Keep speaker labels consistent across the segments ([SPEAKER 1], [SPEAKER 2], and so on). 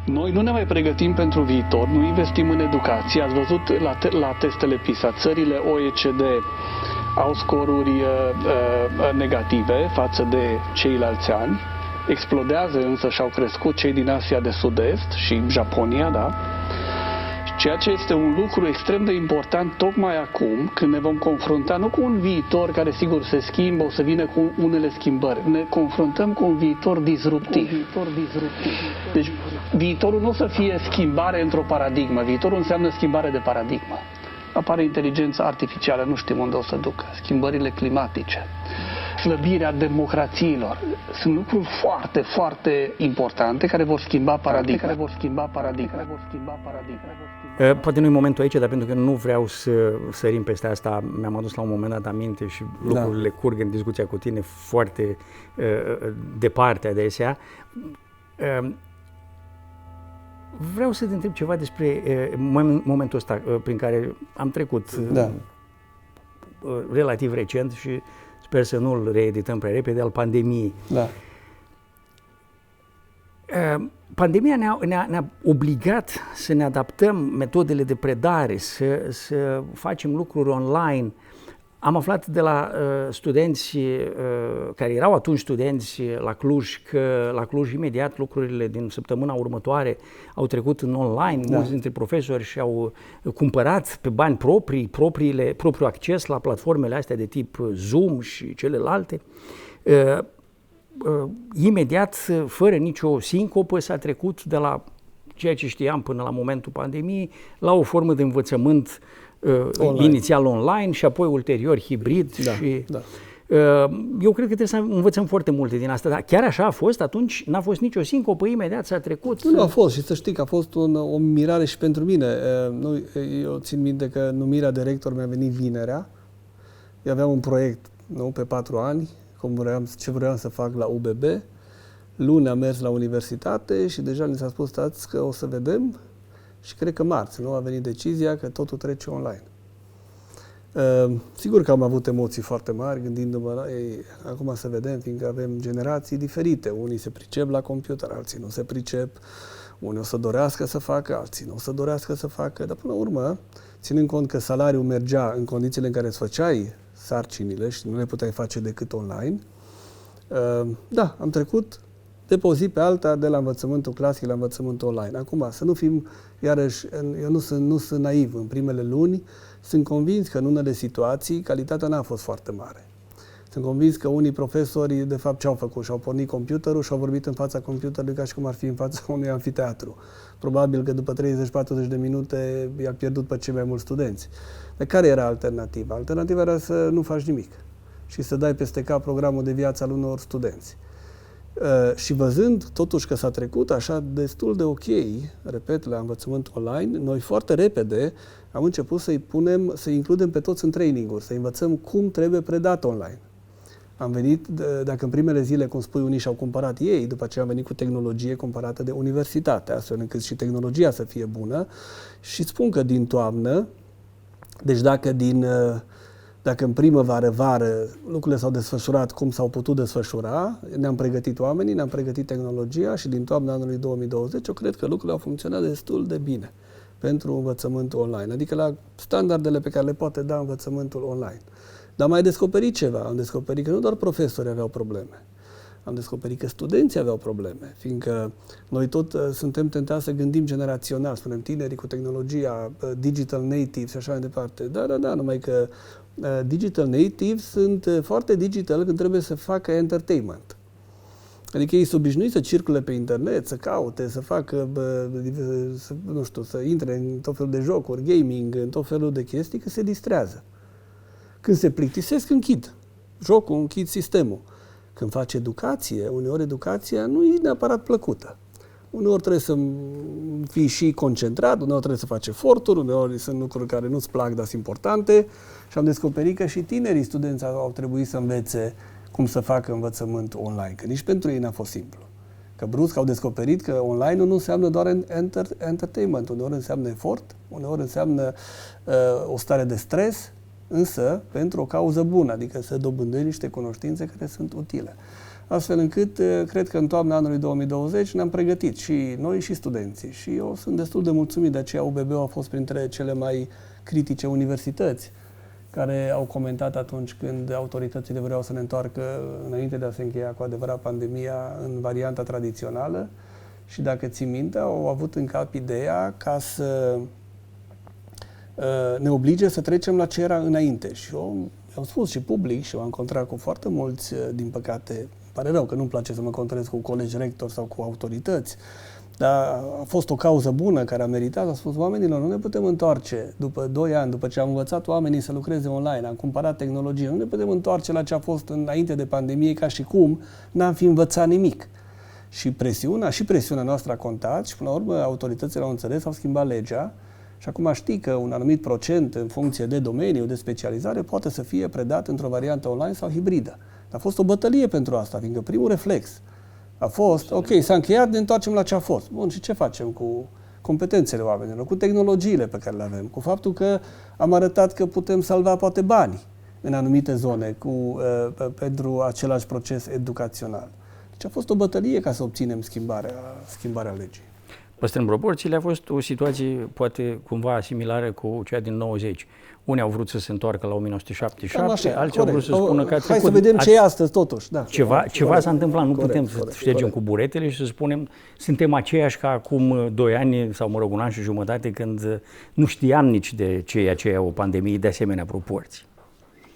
[SPEAKER 1] Noi nu ne mai pregătim pentru viitor, nu investim în educație. Ați văzut la testele PISA, țările OECD au scoruri negative față de ceilalți ani. Explodează însă și au crescut cei din Asia de Sud-Est și Japonia, da? Ceea ce este un lucru extrem de important tocmai acum, când ne vom confrunta nu cu un viitor care sigur se schimbă, o să vină cu unele schimbări. Ne confruntăm cu un viitor disruptiv. Deci viitorul nu o să fie schimbare într-o paradigmă. Viitorul înseamnă schimbare de paradigmă. Apare inteligența artificială, nu știm unde o să ducă, schimbările climatice, slăbirea democrațiilor. Sunt lucruri foarte, foarte importante care vor schimba paradigma.
[SPEAKER 2] Poate nu e momentul aici, dar pentru că nu vreau să sărim peste asta, mi-am adus la un moment dat aminte și lucrurile curg în discuția cu tine foarte departe adesea. Vreau să te întreb ceva despre momentul ăsta prin care am trecut relativ recent și sper să nu-l reedităm prea repede, al pandemiei.
[SPEAKER 3] Da.
[SPEAKER 2] Pandemia ne-a obligat să ne adaptăm metodele de predare, să facem lucruri online. Am aflat de la studenți care erau atunci studenți la Cluj că la Cluj imediat lucrurile din săptămâna următoare au trecut în online. Mulți dintre profesori și-au cumpărat pe bani proprii, propriul acces la platformele astea de tip Zoom și celelalte. Imediat, fără nicio sincopă, s-a trecut de la ceea ce știam până la momentul pandemiei la o formă de învățământ inițial online și apoi ulterior hibrid. Eu cred că trebuie să învățăm foarte multe din asta, dar chiar așa a fost atunci? N-a fost nicio sincopă, imediat s-a trecut?
[SPEAKER 3] Nu a fost și să știi că a fost o mirare și pentru mine. Eu țin minte că numirea de rector mi-a venit vinerea. Eu aveam un proiect pe 4 ani, ce vreau să fac la UBB. Luni am mers la universitate și deja ni s-a spus, stați că o să vedem. Și cred că marți, a venit decizia că totul trece online. Sigur că am avut emoții foarte mari gândindu-mă la ei, acum să vedem, fiindcă avem generații diferite. Unii se pricep la computer, alții nu se pricep. Unii o să dorească să facă, alții nu o să dorească să facă. Dar până la urmă, ținând cont că salariul mergea în condițiile în care îți făceai sarcinile și nu le puteai face decât online, am trecut de pe o zi pe alta de la învățământul clasic la învățământul online. Acum, să nu fim, iarăși, eu nu sunt naiv în primele luni, sunt convins că în unele situații calitatea n-a fost foarte mare. Sunt convins că unii profesori, de fapt, ce au făcut? Și-au pornit computerul și au vorbit în fața computerului ca și cum ar fi în fața unui anfiteatru. Probabil că după 30-40 de minute i-a pierdut pe cei mai mulți studenți. Dar care era alternativa? Alternativa era să nu faci nimic și să dai peste cap programul de viață al unor studenți. Și văzând totuși că s-a trecut așa destul de ok, repet, la învățământ online, noi foarte repede am început să includem pe toți în training-uri, să învățăm cum trebuie predat online. Am venit, dacă în primele zile, cum spui, unii și-au cumpărat ei, după aceea am venit cu tehnologie comparată de universitate, astfel încât și tehnologia să fie bună. Și spun că din toamnă, deci dacă în primăvară-vară lucrurile s-au desfășurat cum s-au putut desfășura, ne-am pregătit oamenii, ne-am pregătit tehnologia și din toamna anului 2020 eu cred că lucrurile au funcționat destul de bine pentru învățământul online, adică la standardele pe care le poate da învățământul online. Dar am mai descoperit ceva, am descoperit că nu doar profesori aveau probleme, am descoperit că studenții aveau probleme, fiindcă noi tot suntem tentați să gândim generațional, spunem tinerii cu tehnologia, digital native și așa mai departe. Da, numai că digital natives sunt foarte digital când trebuie să facă entertainment. Adică ei sunt obișnuiți să circule pe internet, să caute, să facă, să intre în tot felul de jocuri, gaming, în tot felul de chestii, că se distrează. Când se plictisesc, închid jocul, închid sistemul. Când faci educație, uneori educația nu e neapărat plăcută. Uneori trebuie să fii și concentrat, uneori trebuie să faci eforturi, uneori sunt lucruri care nu-ți plac, dar sunt importante. Și am descoperit că și tinerii studenți au trebuit să învețe cum să facă învățământ online, că nici pentru ei n-a fost simplu. Că brusc au descoperit că online nu înseamnă doar entertainment, uneori înseamnă efort, uneori înseamnă o stare de stres, însă pentru o cauză bună, adică să dobândești niște cunoștințe care sunt utile. astfel încât cred că în toamna anului 2020 ne-am pregătit și noi și studenții. Și eu sunt destul de mulțumit, de aceea UBB-ul a fost printre cele mai critice universități care au comentat atunci când autoritățile vreau să ne întoarcă înainte de a se încheia cu adevărat pandemia în varianta tradițională. Și dacă ții minte, au avut în cap ideea ca să ne oblige să trecem la ce era înainte. Și eu am spus și public și m-am încontrat cu foarte mulți, din păcate, pare rău că nu-mi place să mă încontrez cu colegi rectori sau cu autorități, dar a fost o cauză bună care a meritat. A spus, oamenilor, nu ne putem întoarce după 2 ani, după ce am învățat oamenii să lucreze online, am cumpărat tehnologie, nu ne putem întoarce la ce a fost înainte de pandemie, ca și cum n-am fi învățat nimic. Și presiunea noastră a contat și, până la urmă, autoritățile au înțeles, au schimbat legea și acum știi că un anumit procent, în funcție de domeniu, de specializare, poate să fie predat într-o variantă online sau hibridă. A fost o bătălie pentru asta, fiindcă primul reflex a fost, ok, s-a încheiat, ne întoarcem la ce a fost. Bun, și ce facem cu competențele oamenilor, cu tehnologiile pe care le avem, cu faptul că am arătat că putem salva poate bani în anumite zone pentru același proces educațional. Deci a fost o bătălie ca să obținem schimbarea legii.
[SPEAKER 2] Păstrând proporțiile, a fost o situație poate cumva similară cu cea din 90. Unii au vrut să se întoarcă la 1977, alții au vrut să spună că a trecut.
[SPEAKER 3] Hai să vedem ce e astăzi, totuși. Da,
[SPEAKER 2] ceva s-a întâmplat, nu putem să ștergem cu buretele și să spunem suntem aceiași ca acum 2 ani sau, mă rog, 1 an și jumătate, când nu știam nici de ce e aceea o pandemie de asemenea proporții.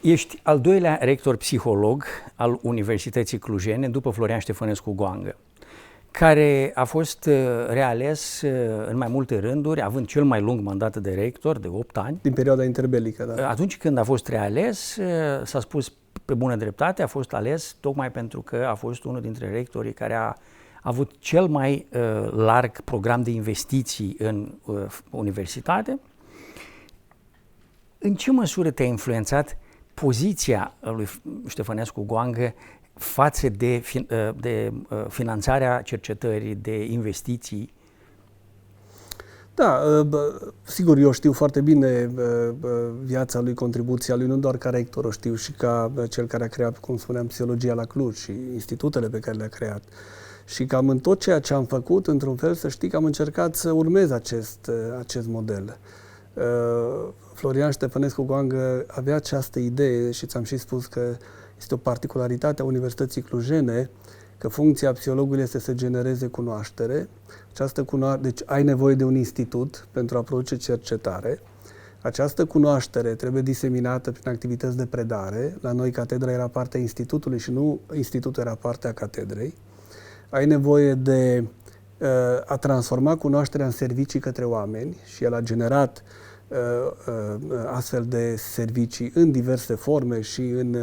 [SPEAKER 2] Ești al 2-lea rector psiholog al Universității Clujene, după Florian Ștefănescu Goangă, care a fost reales în mai multe rânduri, având cel mai lung mandat de rector, de 8 ani.
[SPEAKER 3] Din perioada interbelică, da.
[SPEAKER 2] Atunci când a fost reales, s-a spus pe bună dreptate, a fost ales tocmai pentru că a fost unul dintre rectorii care a avut cel mai larg program de investiții în universitate. În ce măsură te-a influențat poziția lui Ștefănescu Goangă față de finanțarea cercetării, de investiții?
[SPEAKER 3] Da, sigur, eu știu foarte bine viața lui, contribuția lui, nu doar ca rector, o știu și ca cel care a creat, cum spuneam, psihologia la Cluj și institutele pe care le-a creat. Și cam în tot ceea ce am făcut, într-un fel, să știi că am încercat să urmez acest model. Florian Ștefănescu Goangă avea această idee și ți-am și spus că este o particularitate a Universității Clujene, că funcția psihologului este să genereze cunoaștere. Deci ai nevoie de un institut pentru a produce cercetare. Această cunoaștere trebuie diseminată prin activități de predare. La noi catedra era partea institutului și nu institutul era partea catedrei. Ai nevoie de a transforma cunoașterea în servicii către oameni și el a generat astfel de servicii în diverse forme și în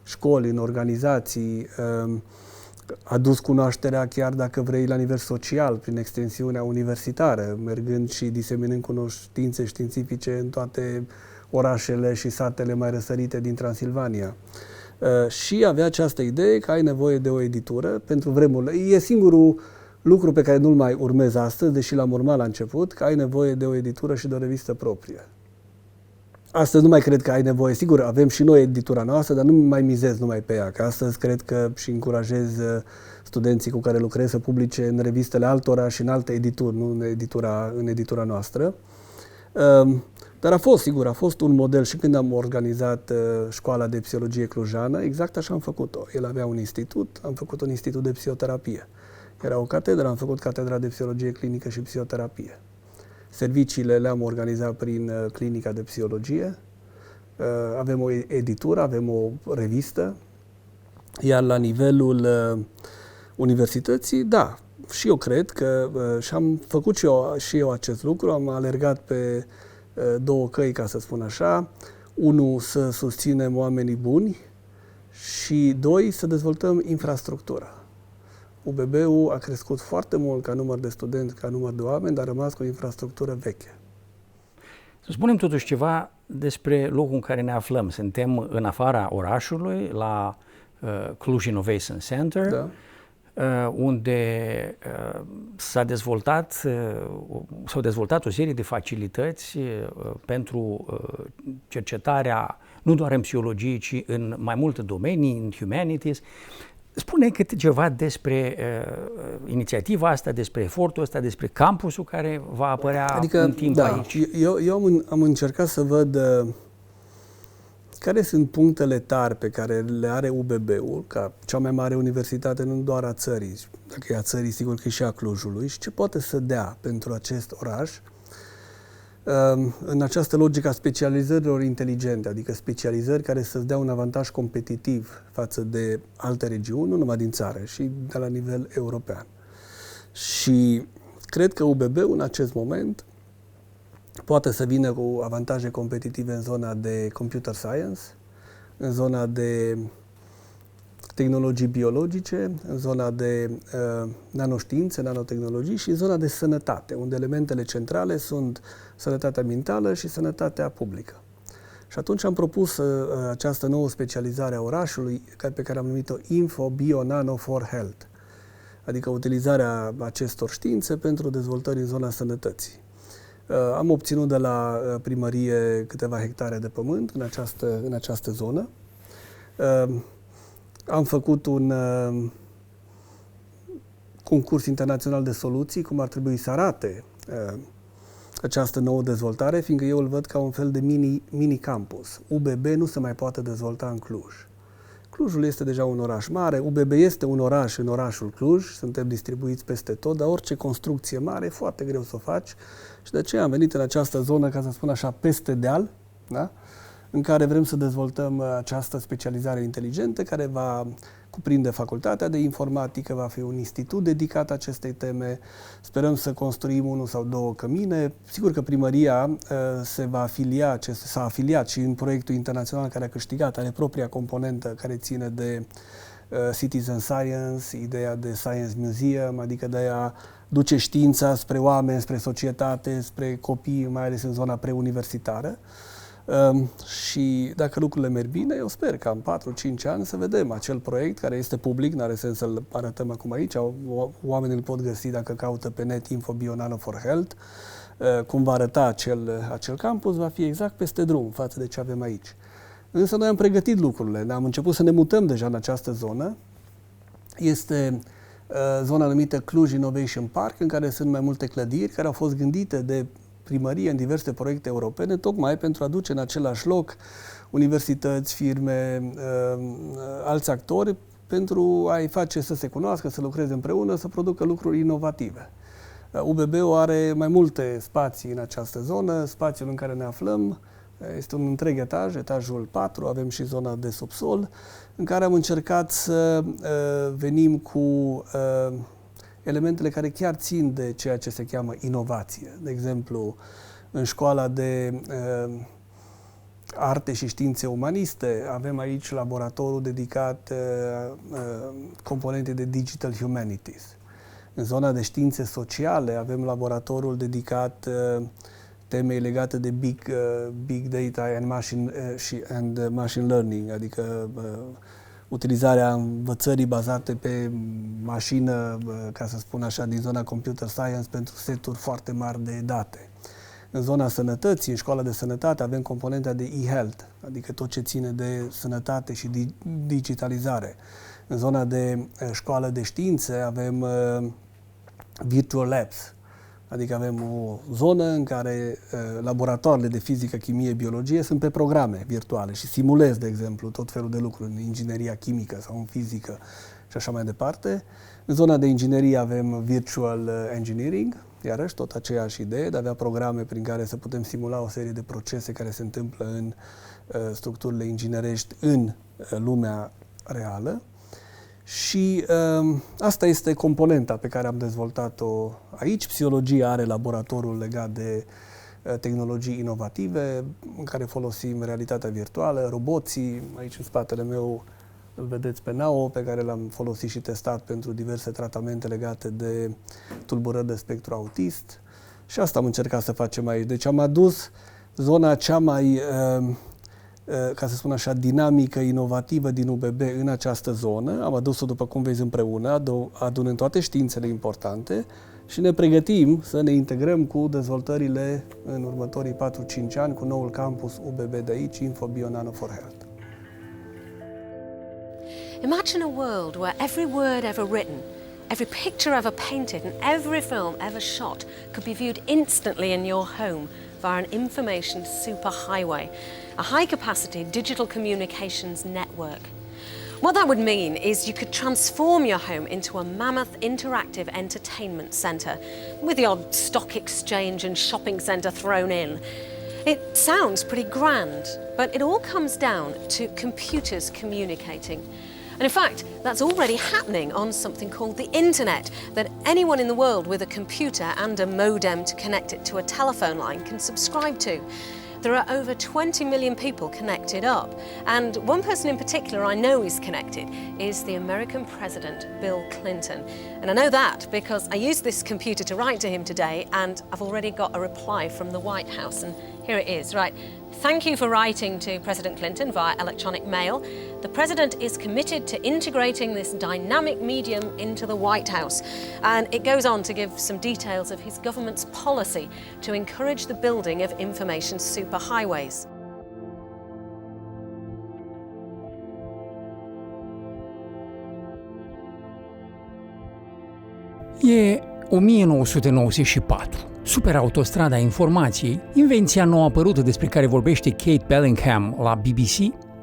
[SPEAKER 3] școli, în organizații, a dus cunoașterea chiar, dacă vrei, la nivel social, prin extensiunea universitară, mergând și diseminând cunoștințe științifice în toate orașele și satele mai răsărite din Transilvania. Și avea această idee că ai nevoie de o editură pentru vremurile. E singurul lucru pe care nu-l mai urmez astăzi, deși l-am urmat la început, că ai nevoie de o editură și de o revistă proprie. Astăzi nu mai cred că ai nevoie. Sigur, avem și noi editura noastră, dar nu mai mizez numai pe ea, că astăzi cred că și încurajez studenții cu care lucrez să publice în revistele altora și în alte edituri, nu în editura noastră. Dar a fost un model și când am organizat școala de psihologie clujană, exact așa am făcut-o. El avea un institut, am făcut un institut de psihoterapie. Era o catedră, am făcut catedra de psihologie clinică și psihoterapie. Serviciile le-am organizat prin clinica de psihologie, avem o editură, avem o revistă, iar la nivelul universității, da, și eu cred că și-am făcut și eu acest lucru, am alergat pe 2 căi, ca să spun așa. 1, să susținem oamenii buni și 2, să dezvoltăm infrastructura. UBB-ul a crescut foarte mult ca număr de studenți, ca număr de oameni, dar a rămas cu o infrastructură veche.
[SPEAKER 2] Să spunem totuși ceva despre locul în care ne aflăm. Suntem în afara orașului, la Cluj Innovation Center,
[SPEAKER 3] Da.
[SPEAKER 2] Unde s-au dezvoltat o serie de facilități pentru cercetarea, nu doar în psihologie, ci în mai multe domenii, în humanities. Spune câte ceva despre inițiativa asta, despre efortul ăsta, despre campusul care va apărea în timp aici.
[SPEAKER 3] Eu am încercat să văd care sunt punctele tari pe care le are UBB-ul, ca cea mai mare universitate nu doar a țării, dacă e a țării, sigur că e și a Clujului, și ce poate să dea pentru acest oraș în această logică a specializărilor inteligente, adică specializări care să-ți dea un avantaj competitiv față de alte regiuni, nu numai din țară, și de la nivel european. Și cred că UBB-ul în acest moment poate să vină cu avantaje competitive în zona de computer science, în zona de tehnologii biologice, în zona de nanoștiințe, nanotehnologii și în zona de sănătate, unde elementele centrale sunt sănătatea mentală și sănătatea publică. Și atunci am propus această nouă specializare a orașului, pe care am numit-o Info Bio Nano for Health, adică utilizarea acestor științe pentru dezvoltări în zona sănătății. Am obținut de la primărie câteva hectare de pământ în această zonă. Am făcut un concurs internațional de soluții, cum ar trebui să arate această nouă dezvoltare, fiindcă eu îl văd ca un fel de mini-campus. UBB nu se mai poate dezvolta în Cluj. Clujul este deja un oraș mare, UBB este un oraș în orașul Cluj, suntem distribuiți peste tot, dar orice construcție mare e foarte greu să o faci și de aceea am venit în această zonă, ca să spun așa, peste deal, da? În care vrem să dezvoltăm această specializare inteligentă, care va cuprinde facultatea de informatică, va fi un institut dedicat acestei teme. Sperăm să construim 1 sau 2 cămine. Sigur că primăria s-a afiliat și în proiectul internațional care a câștigat, are propria componentă care ține de citizen science, ideea de science museum, adică de a duce știința spre oameni, spre societate, spre copii, mai ales în zona preuniversitară. Și dacă lucrurile merg bine, eu sper că în 4-5 ani să vedem acel proiect care este public, n-are sens să-l arătăm acum aici, oamenii îl pot găsi dacă caută pe net Info Bio Nano for Health, cum va arăta acel campus, va fi exact peste drum față de ce avem aici. Însă noi am pregătit lucrurile, am început să ne mutăm deja în această zonă. Este zona numită Cluj Innovation Park, în care sunt mai multe clădiri care au fost gândite de primărie în diverse proiecte europene, tocmai pentru a duce în același loc universități, firme, alți actori, pentru a-i face să se cunoască, să lucreze împreună, să producă lucruri inovative. UBB-ul are mai multe spații în această zonă. Spațiul în care ne aflăm este un întreg etaj, etajul 4, avem și zona de subsol, în care am încercat să venim cu elementele care chiar țin de ceea ce se cheamă inovație. De exemplu, în școala de arte și științe umaniste avem aici laboratorul dedicat componentei de Digital Humanities. În zona de științe sociale avem laboratorul dedicat temei legate de big data and machine learning, adică utilizarea învățării bazate pe mașină, ca să spun așa, din zona computer science pentru seturi foarte mari de date. În zona sănătății, în școala de sănătate, avem componenta de e-health, adică tot ce ține de sănătate și digitalizare. În zona de școală de științe avem virtual labs, adică avem o zonă în care laboratoarele de fizică, chimie, biologie sunt pe programe virtuale și simulez, de exemplu, tot felul de lucruri în ingineria chimică sau în fizică și așa mai departe. În zona de inginerie avem virtual engineering, iarăși tot aceeași idee de a avea programe prin care să putem simula o serie de procese care se întâmplă în structurile inginerești în lumea reală. Și asta este componenta pe care am dezvoltat-o aici. Psihologia are laboratorul legat de tehnologii inovative, în care folosim realitatea virtuală, roboții. Aici în spatele meu îl vedeți pe Nao, pe care l-am folosit și testat pentru diverse tratamente legate de tulburări de spectru autist. Și asta am încercat să facem aici. Deci am adus zona cea mai ca să spun așa, dinamică, inovativă din UBB în această zonă. Am adus-o, după cum vezi, împreună, adunând toate științele importante și ne pregătim să ne integrăm cu dezvoltările în următorii 4-5 ani cu noul campus UBB de aici, Info Bio Nano for Health.
[SPEAKER 4] Imagine a world where every word ever written, every picture ever painted, and every film ever shot could be viewed instantly in your home via an information superhighway, a high-capacity digital communications network. What that would mean is you could transform your home into a mammoth interactive entertainment centre, with the odd stock exchange and shopping centre thrown in. It sounds pretty grand, but it all comes down to computers communicating. And in fact, that's already happening on something called the internet, that anyone in the world with a computer and a modem to connect it to a telephone line can subscribe to. There are over 20 million people connected up, and one person in particular I know is connected is the American President, Bill Clinton. And I know that because I used this computer to write to him today, and I've already got a reply from the White House, and here it is, right. Thank you for writing to President Clinton via electronic mail. The President is committed to integrating this dynamic medium into the White House. And it goes on to give some details of his government's policy to encourage the building of information superhighways.
[SPEAKER 2] E 1994. Superautostrada informației, invenția nou apărută despre care vorbește Kate Bellingham la BBC,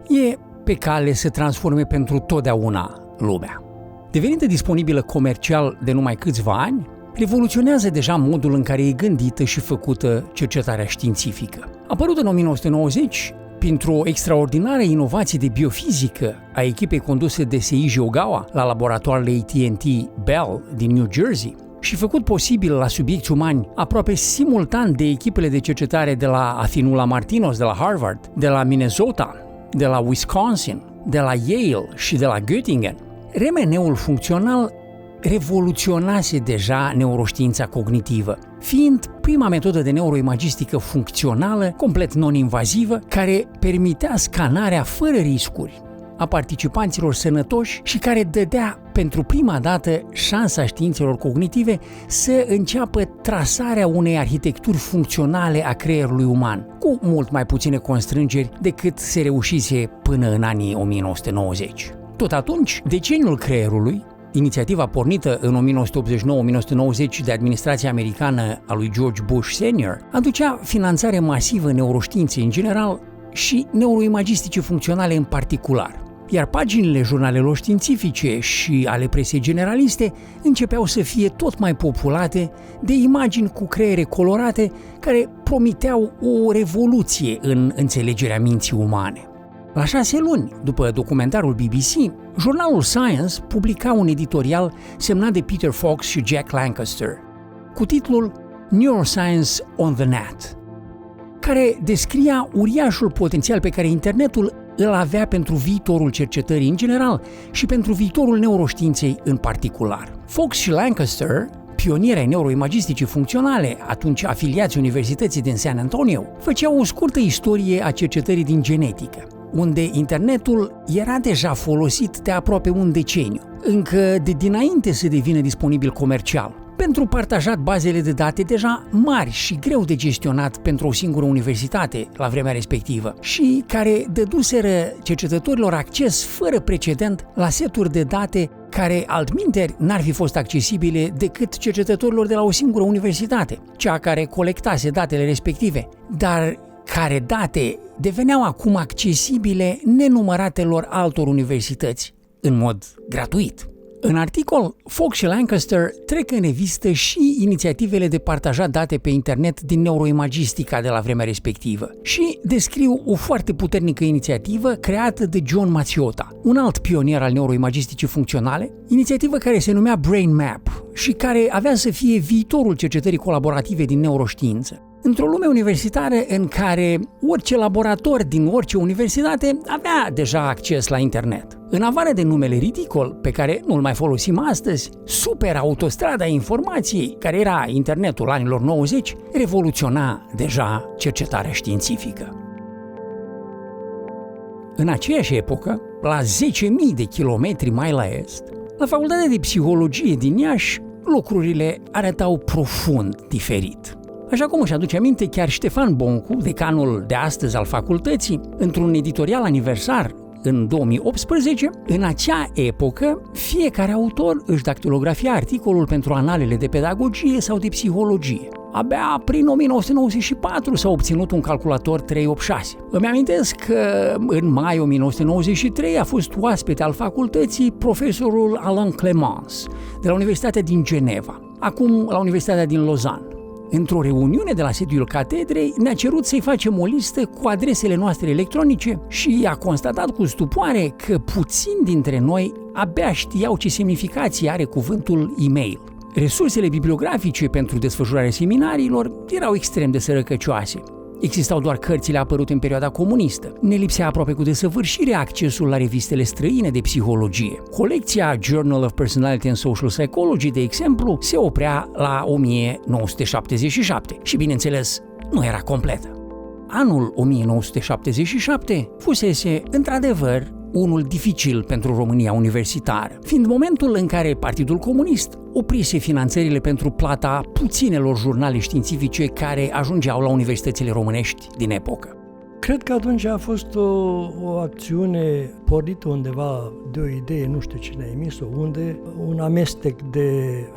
[SPEAKER 2] e pe cale să transforme pentru totdeauna lumea. Devenită disponibilă comercial de numai câțiva ani, revoluționează deja modul în care e gândită și făcută cercetarea științifică. Apărută în 1990, printr-o extraordinară inovație de biofizică a echipei conduse de Seiji Ogawa la laboratoarele AT&T Bell din New Jersey, și făcut posibil la subiecti umani aproape simultan de echipele de cercetare de la Afinula Martinos de la Harvard, de la Minnesota, de la Wisconsin, de la Yale și de la Göttingen. RMN-ul funcțional revoluționase deja neuroștiința cognitivă, fiind prima metodă de neuroimagistică funcțională, complet non-invazivă, care permitea scanarea fără riscuri a participanților sănătoși și care dădea pentru prima dată șansa științelor cognitive să înceapă trasarea unei arhitecturi funcționale a creierului uman, cu mult mai puține constrângeri decât se reușise până în anii 1990. Tot atunci, deceniul creierului, inițiativa pornită în 1989-1990 de administrația americană a lui George Bush Senior, aducea finanțare masivă neuroștiinței în general și neuroimagistice funcționale în particular. Iar paginile jurnalelor științifice și ale presei generaliste începeau să fie tot mai populate de imagini cu creiere colorate care promiteau o revoluție în înțelegerea minții umane. La 6 luni după documentarul BBC, jurnalul Science publica un editorial semnat de Peter Fox și Jack Lancaster, cu titlul Neuroscience on the Net, care descria uriașul potențial pe care internetul îl avea pentru viitorul cercetării în general și pentru viitorul neuroștiinței în particular. Fox și Lancaster, pionieri ai neuroimagisticii funcționale, atunci afiliați Universității din San Antonio, făceau o scurtă istorie a cercetării din genetică, unde internetul era deja folosit de aproape un deceniu, încă de dinainte să devină disponibil comercial, pentru partajat bazele de date deja mari și greu de gestionat pentru o singură universitate la vremea respectivă și care dăduseră cercetătorilor acces fără precedent la seturi de date care altminteri n-ar fi fost accesibile decât cercetătorilor de la o singură universitate, cea care colectase datele respective, dar care date deveneau acum accesibile nenumăratelor altor universități în mod gratuit. În articol, Fox și Lancaster trec în revistă și inițiativele de partajat date pe internet din neuroimagistica de la vremea respectivă și descriu o foarte puternică inițiativă creată de John Mazziota, un alt pionier al neuroimagisticii funcționale, inițiativă care se numea Brain Map și care avea să fie viitorul cercetării colaborative din neuroștiință. Într-o lume universitară în care orice laborator din orice universitate avea deja acces la internet. În afară de numele ridicol, pe care nu-l mai folosim astăzi, superautostrada informației, care era internetul anilor 90, revoluționa deja cercetarea științifică. În aceeași epocă, la 10.000 de kilometri mai la est, la Facultatea de Psihologie din Iași, lucrurile arătau profund diferit. Așa cum își aduce aminte chiar Ștefan Boncu, decanul de astăzi al facultății, într-un editorial aniversar în 2018, în acea epocă, fiecare autor își dactilografia articolul pentru analele de pedagogie sau de psihologie. Abia prin 1994 s-a obținut un calculator 386. Îmi amintesc că în mai 1993 a fost oaspete al facultății profesorul Alain Clemens, de la Universitatea din Geneva, acum la Universitatea din Lausanne. Într-o reuniune de la sediul catedrei, ne-a cerut să-i facem o listă cu adresele noastre electronice și a constatat cu stupoare că puțini dintre noi abia știau ce semnificație are cuvântul e-mail. Resursele bibliografice pentru desfășurarea seminariilor erau extrem de sărăcăcioase. Existau doar cărțile apărute în perioada comunistă. Ne lipsea aproape cu desăvârșire accesul la revistele străine de psihologie. Colecția Journal of Personality and Social Psychology, de exemplu, se oprea la 1977 și, bineînțeles, nu era completă. Anul 1977 fusese, într-adevăr, unul dificil pentru România universitară, fiind momentul în care Partidul Comunist oprise finanțările pentru plata puținelor jurnale științifice care ajungeau la universitățile românești din epocă.
[SPEAKER 5] Cred că atunci a fost o acțiune pornită undeva de o idee, nu știu cine a emis-o, unde un amestec de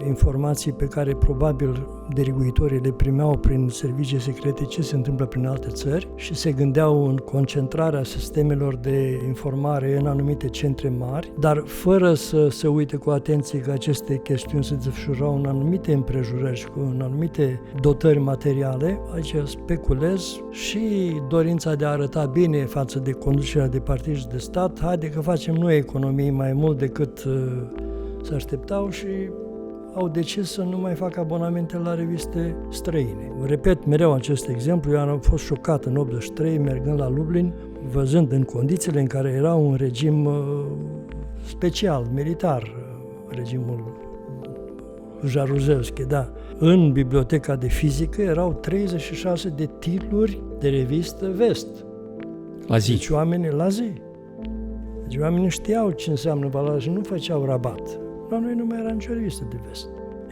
[SPEAKER 5] informații pe care probabil diriguitorii le primeau prin servicii secrete, ce se întâmplă prin alte țări, și se gândeau în concentrarea sistemelor de informare în anumite centre mari, dar fără să se uite cu atenție că aceste chestiuni se desfășurau în anumite împrejurări și în anumite dotări materiale. Aici speculez și dorința de a arăta bine față de conducerea de partid și de stat, haide că facem noi economii mai mult decât se așteptau, și au decis să nu mai facă abonamente la reviste străine. Repet mereu acest exemplu, eu am fost șocat în 83, mergând la Lublin, văzând în condițiile în care era un regim special, militar, regimul Jaruzelski, da. În biblioteca de fizică erau 36 de titluri de revistă Vest.
[SPEAKER 2] La zi.
[SPEAKER 5] Deci oamenii la zi. Deci oamenii știau ce înseamnă valoare și nu făceau rabat. La noi nu mai era nicio revistă de Vest.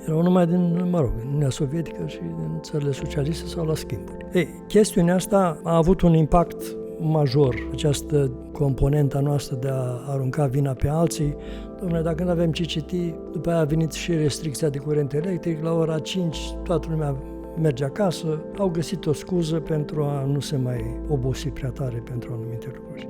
[SPEAKER 5] Erau numai din, din Uniunea Sovietică și din țările socialiste sau la schimburi. Ei, chestiunea asta a avut un impact major, această componentă noastră de a arunca vina pe alții. Dom'le, dacă nu avem ce citi, după aia a venit și restricția de curent electric, la ora 5 toată lumea merge acasă, au găsit o scuză pentru a nu se mai obosi prea tare pentru anumite lucruri.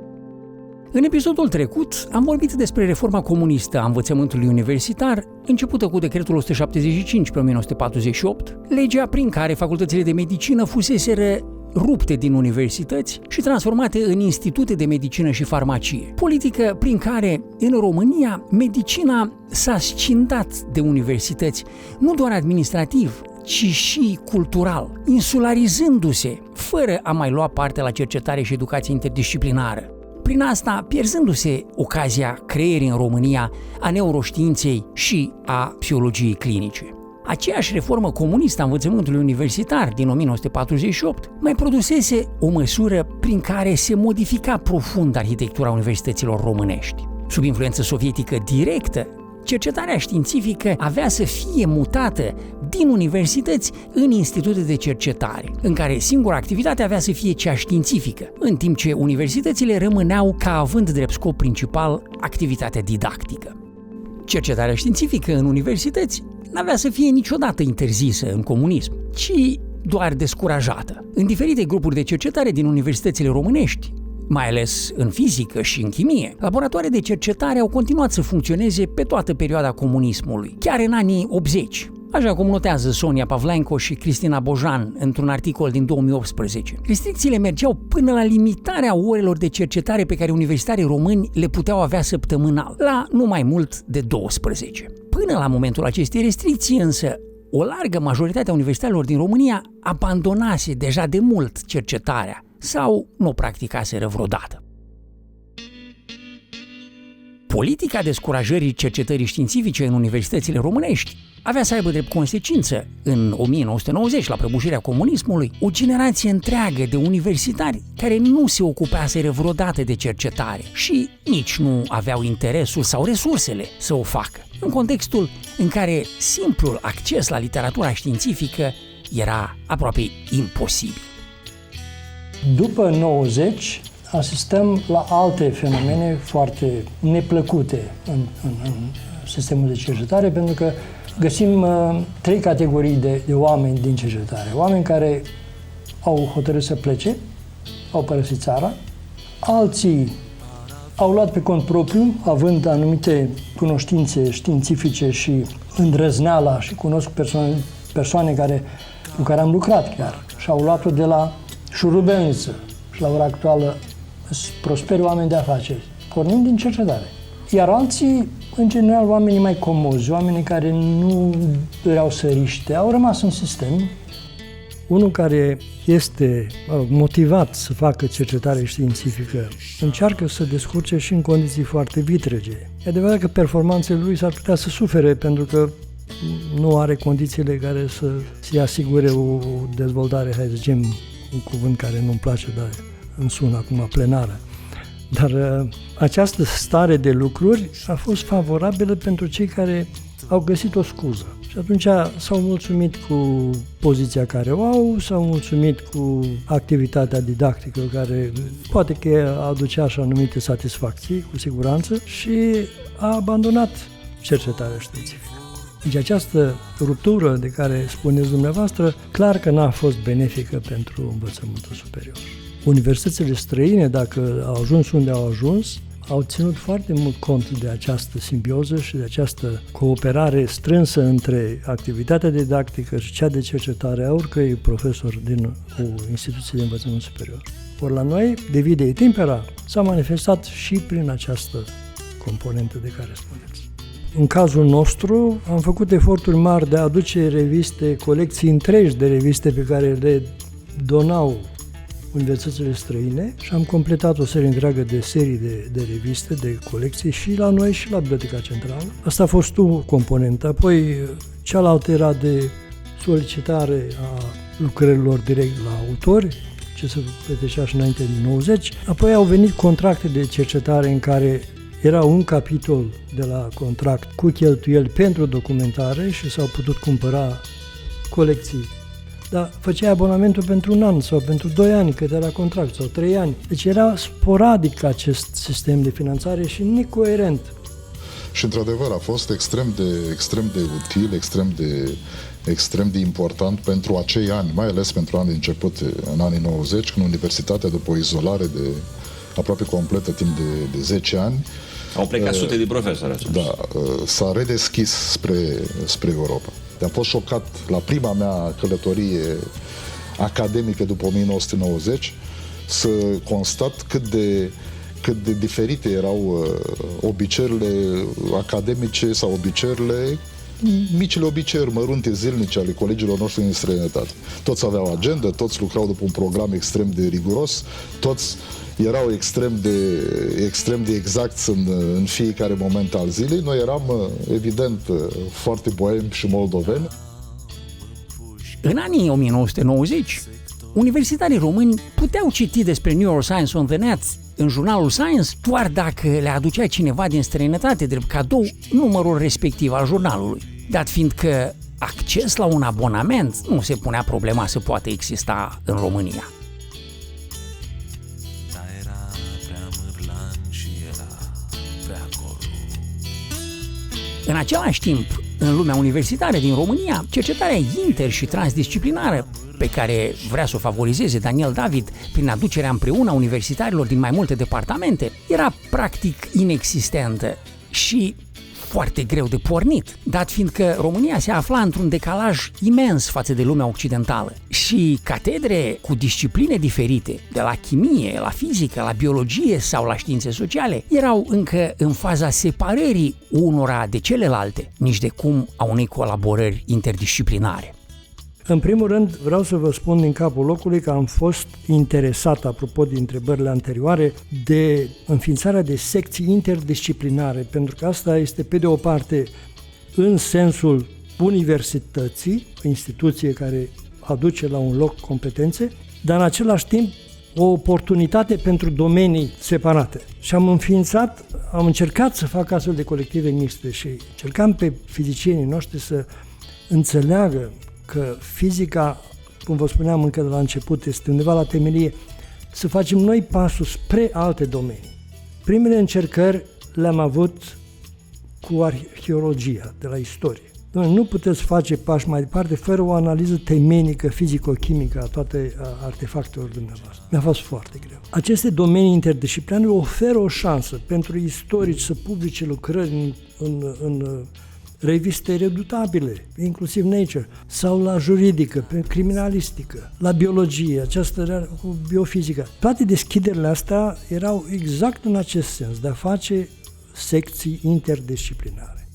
[SPEAKER 2] În episodul trecut am vorbit despre reforma comunistă a învățământului universitar, începută cu decretul 175 pe 1948, legea prin care facultățile de medicină fuseseră rupte din universități și transformate în institute de medicină și farmacie. Politică prin care, în România, medicina s-a scindat de universități, nu doar administrativ, ci și cultural, insularizându-se, fără a mai lua parte la cercetare și educație interdisciplinară. Prin asta, pierzându-se ocazia creierii în România a neuroștiinței și a psihologiei clinice. Aceeași reformă comunistă a învățământului universitar din 1948 mai produsese o măsură prin care se modifica profund arhitectura universităților românești. Sub influență sovietică directă, cercetarea științifică avea să fie mutată din universități în institute de cercetare, în care singura activitate avea să fie cea științifică, în timp ce universitățile rămâneau ca având drept scop principal activitatea didactică. Cercetarea științifică în universități n-avea să fie niciodată interzisă în comunism, ci doar descurajată. În diferite grupuri de cercetare din universitățile românești, mai ales în fizică și în chimie, laboratoare de cercetare au continuat să funcționeze pe toată perioada comunismului, chiar în anii 80. Așa cum notează Sonia Pavlenko și Cristina Bojan într-un articol din 2018. Restricțiile mergeau până la limitarea orelor de cercetare pe care universitarii români le puteau avea săptămânal, la nu mai mult de 12. Până la momentul acestei restricții, însă, o largă majoritate a universitarilor din România abandonase deja de mult cercetarea sau nu o practicaseră vreodată. Politica descurajării cercetării științifice în universitățile românești avea să aibă drept consecință, în 1990, la prăbușirea comunismului, o generație întreagă de universitari care nu se ocupaseră vreodată de cercetare și nici nu aveau interesul sau resursele să o facă, în contextul în care simplul acces la literatura științifică era aproape imposibil.
[SPEAKER 5] După 90 asistăm la alte fenomene foarte neplăcute în sistemul de cercetare, pentru că găsim 3 categorii de oameni din cercetare. Oameni care au hotărât să plece, au părăsit țara, alții au luat pe cont propriu, având anumite cunoștințe științifice și îndrăzneala, și cunosc persoane cu care am lucrat chiar, și au luat-o de la șurubelniță și la ora actuală sunt prosperi oameni de afaceri, pornind din cercetare. Iar alții, în general, oamenii mai comozi, oamenii care nu doreau să riște, au rămas în sistem. Unul care este motivat să facă cercetare științifică încearcă să descurce și în condiții foarte vitrege. E adevărat că performanțele lui s-ar putea să sufere pentru că nu are condițiile care să-i asigure o dezvoltare, hai să zicem, un cuvânt care nu-mi place, dar îmi sună acum, plenară. Dar această stare de lucruri a fost favorabilă pentru cei care au găsit o scuză. Și atunci s-au mulțumit cu poziția care o au, s-au mulțumit cu activitatea didactică care poate că aducea așa anumite satisfacții, cu siguranță, și a abandonat cercetarea științifică. Deci această ruptură de care spuneți dumneavoastră, clar că n-a fost benefică pentru învățământul superior. Universitățile străine, dacă au ajuns unde au ajuns, au ținut foarte mult cont de această simbioză și de această cooperare strânsă între activitatea didactică și cea de cercetare a oricărui profesor din o instituție de învățământ superior. Ori la noi, de vide tempera, s-a manifestat și prin această componentă de care spuneți. În cazul nostru, am făcut eforturi mari de a aduce reviste, colecții întregi de reviste pe care le donau universitățile străine și am completat o serie întreagă de serii de reviste, de colecții și la noi și la Biblioteca Centrală. Asta a fost o componentă. Apoi cealaltă era de solicitare a lucrărilor direct la autori, ce se petrecea și înainte din 90. Apoi au venit contracte de cercetare în care era un capitol de la contract cu cheltuieli pentru documentare și s-au putut cumpăra colecții. Dar făceai abonamentul pentru 1 an sau pentru 2 ani, cât era contract, sau 3 ani. Deci era sporadic acest sistem de finanțare și necoerent.
[SPEAKER 6] Și într-adevăr a fost extrem de util, extrem de important pentru acei ani, mai ales pentru anii început, în anii 90, când universitatea, după o izolare de aproape completă timp de 10 ani,
[SPEAKER 7] au plecat sute de profesori atunci.
[SPEAKER 6] Da, s-a redeschis spre Europa. Am fost șocat la prima mea călătorie academică după 1990 să constat cât de diferite erau obiceiurile academice sau micile obiceiuri mărunte zilnice ale colegilor noștri din străinătate. Toți aveau agenda, toți lucrau după un program extrem de riguros, toți erau extrem de exacti în fiecare moment al zilei. Noi eram, evident, foarte boemi și moldoveni.
[SPEAKER 2] În anii 1990, universitarii români puteau citi despre Neuroscience on the Net în jurnalul Science doar dacă le aducea cineva din străinătate drept cadou numărul respectiv al jurnalului. Dat fiind că acces la un abonament nu se punea problema să poată exista în România. În același timp, în lumea universitară din România, cercetarea inter- și transdisciplinară pe care vrea să o favorizeze Daniel David prin aducerea împreună a universitarilor din mai multe departamente era practic inexistentă și foarte greu de pornit, dat fiind că România se afla într-un decalaj imens față de lumea occidentală și catedre cu discipline diferite, de la chimie, la fizică, la biologie sau la științe sociale, erau încă în faza separării unora de celelalte, nici de cum a unei colaborări interdisciplinare.
[SPEAKER 5] În primul rând, vreau să vă spun din capul locului că am fost interesat, apropo de întrebările anterioare, de înființarea de secții interdisciplinare, pentru că asta este, pe de o parte, în sensul universității, instituție care aduce la un loc competențe, dar în același timp o oportunitate pentru domenii separate. Și am încercat să fac astfel de colective mixte și încercam pe fizicienii noștri să înțeleagă că fizica, cum vă spuneam încă de la început, este undeva la temelie să facem noi pasul spre alte domenii. Primele încercări le-am avut cu arheologia, de la istorie. Nu puteți face pași mai departe fără o analiză temeinică, fizico-chimică a toate artefactelor dumneavoastră. Mi-a fost foarte greu. Aceste domenii interdisciplinare oferă o șansă pentru istorici să publice lucrări în reviste redutabile, inclusiv Nature, sau la juridică, pe criminalistică, la biologie, această cu biofizică. Toate deschiderile astea erau exact în acest sens, de a face secții interdisciplinare.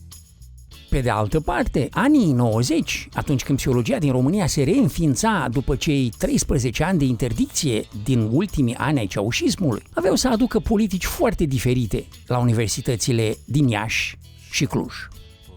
[SPEAKER 2] Pe de altă parte, anii 90, atunci când psihologia din România se reînființa după cei 13 ani de interdicție din ultimii ani ai ceaușismului, aveau să aducă politici foarte diferite la universitățile din Iași și Cluj.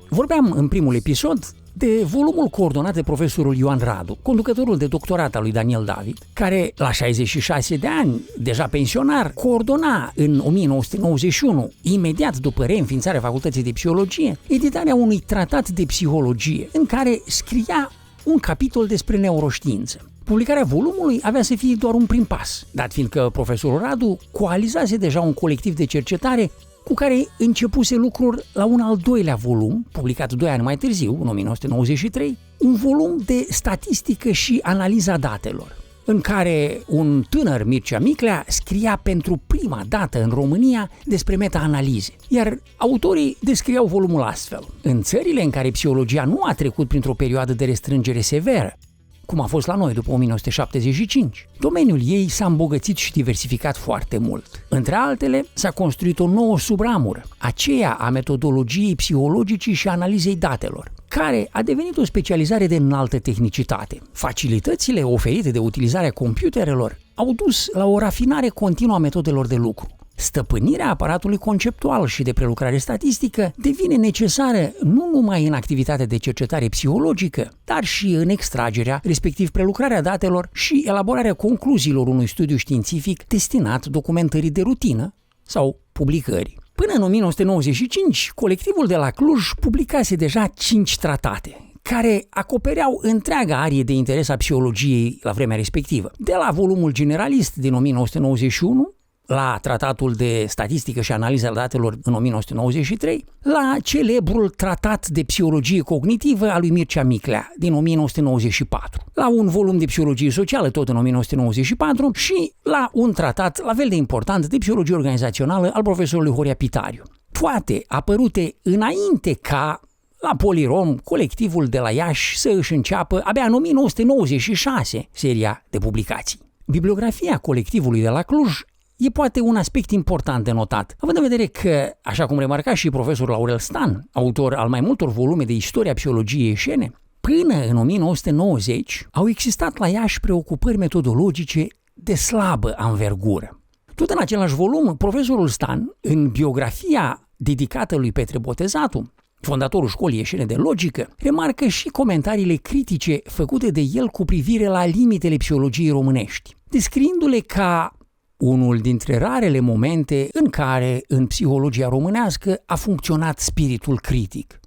[SPEAKER 2] Vorbeam în primul episod de volumul coordonat de profesorul Ioan Radu, conducătorul de doctorat al lui Daniel David, care la 66 de ani, deja pensionar, coordona în 1991, imediat după reînființarea Facultății de Psihologie, editarea unui tratat de psihologie, în care scria un capitol despre neuroștiință. Publicarea volumului avea să fie doar un prim pas, dat fiindcă profesorul Radu coalizase deja un colectiv de cercetare cu care începuse lucruri la un al doilea volum, publicat 2 ani mai târziu, în 1993, un volum de statistică și analiza datelor, în care un tânăr, Mircea Miclea, scria pentru prima dată în România despre meta-analize, iar autorii descriau volumul astfel. În țările în care psihologia nu a trecut printr-o perioadă de restrângere severă, cum a fost la noi după 1975. Domeniul ei s-a îmbogățit și diversificat foarte mult. Între altele, s-a construit o nouă subramură, aceea a metodologiei psihologice și analizei datelor, care a devenit o specializare de înaltă tehnicitate. Facilitățile oferite de utilizarea computerelor au dus la o rafinare continuă a metodelor de lucru. Stăpânirea aparatului conceptual și de prelucrare statistică devine necesară nu numai în activitatea de cercetare psihologică, dar și în extragerea, respectiv prelucrarea datelor și elaborarea concluziilor unui studiu științific destinat documentării de rutină sau publicării. Până în 1995, colectivul de la Cluj publicase deja 5 tratate, care acopereau întreaga arie de interes a psihologiei la vremea respectivă. De la volumul generalist din 1991, la tratatul de statistică și analiză a datelor în 1993, la celebrul tratat de psihologie cognitivă al lui Mircea Miclea din 1994, la un volum de psihologie socială tot în 1994 și la un tratat la fel de important de psihologie organizațională al profesorului Horia Pitariu. Toate apărute înainte ca la Polirom, colectivul de la Iași să își înceapă abia în 1996 seria de publicații. Bibliografia colectivului de la Cluj e poate un aspect important de notat, având în vedere că, așa cum remarca și profesorul Aurel Stan, autor al mai multor volume de istoria psihologiei ieșene, până în 1990 au existat la Iași preocupări metodologice de slabă anvergură. Tot în același volum, profesorul Stan, în biografia dedicată lui Petre Botezatu, fondatorul școlii ieșene de logică, remarcă și comentariile critice făcute de el cu privire la limitele psihologiei românești, descriindu-le ca unul dintre rarele momente în care în psihologia românească a funcționat spiritul critic,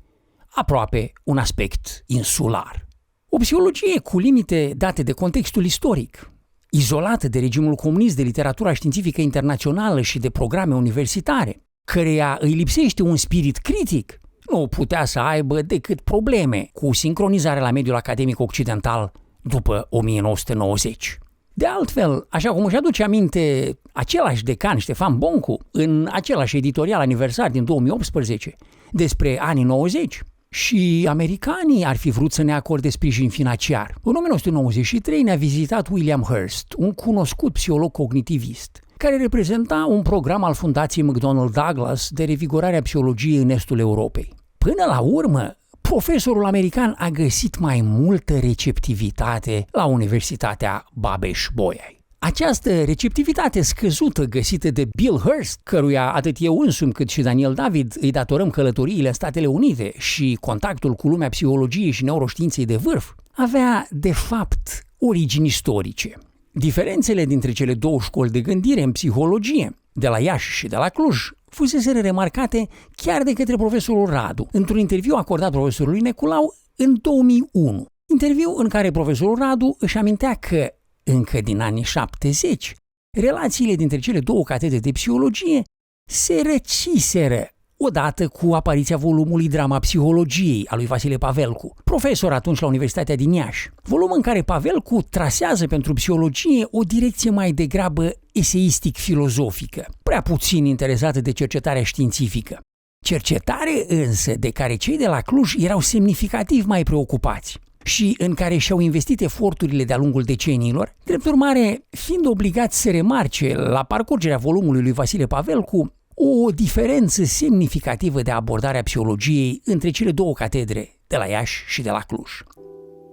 [SPEAKER 2] aproape un aspect insular. O psihologie cu limite date de contextul istoric, izolată de regimul comunist, de literatura științifică internațională și de programe universitare, căreia îi lipsește un spirit critic, nu putea să aibă decât probleme cu sincronizarea la mediul academic occidental după 1990. De altfel, așa cum își aduce aminte același decan Ștefan Boncu în același editorial aniversar din 2018 despre anii 90, și americanii ar fi vrut să ne acorde sprijin financiar. În 1993 ne-a vizitat William Hurst, un cunoscut psiholog cognitivist, care reprezenta un program al Fundației McDonnell Douglas de revigorare a psihologiei în estul Europei. Până la urmă, profesorul american a găsit mai multă receptivitate la Universitatea Babeș-Bolyai. Această receptivitate scăzută găsită de Bill Hurst, căruia atât eu însumi cât și Daniel David îi datorăm călătoriile în Statele Unite și contactul cu lumea psihologiei și neuroștiinței de vârf, avea de fapt origini istorice. Diferențele dintre cele două școli de gândire în psihologie, de la Iași și de la Cluj, fuseseră remarcate chiar de către profesorul Radu, într-un interviu acordat profesorului Neculau în 2001. Interviu în care profesorul Radu își amintea că, încă din anii 70, relațiile dintre cele două catedre de psihologie se răciseră odată cu apariția volumului Drama psihologiei a lui Vasile Pavelcu, profesor atunci la Universitatea din Iași. Volum în care Pavelcu trasează pentru psihologie o direcție mai degrabă eseistic-filozofică, prea puțin interesată de cercetarea științifică. Cercetare însă de care cei de la Cluj erau semnificativ mai preocupați și în care și-au investit eforturile de-a lungul deceniilor, drept urmare, fiind obligați să remarce la parcurgerea volumului lui Vasile Pavelcu o diferență semnificativă de abordare a psihologiei între cele două catedre, de la Iași și de la Cluj.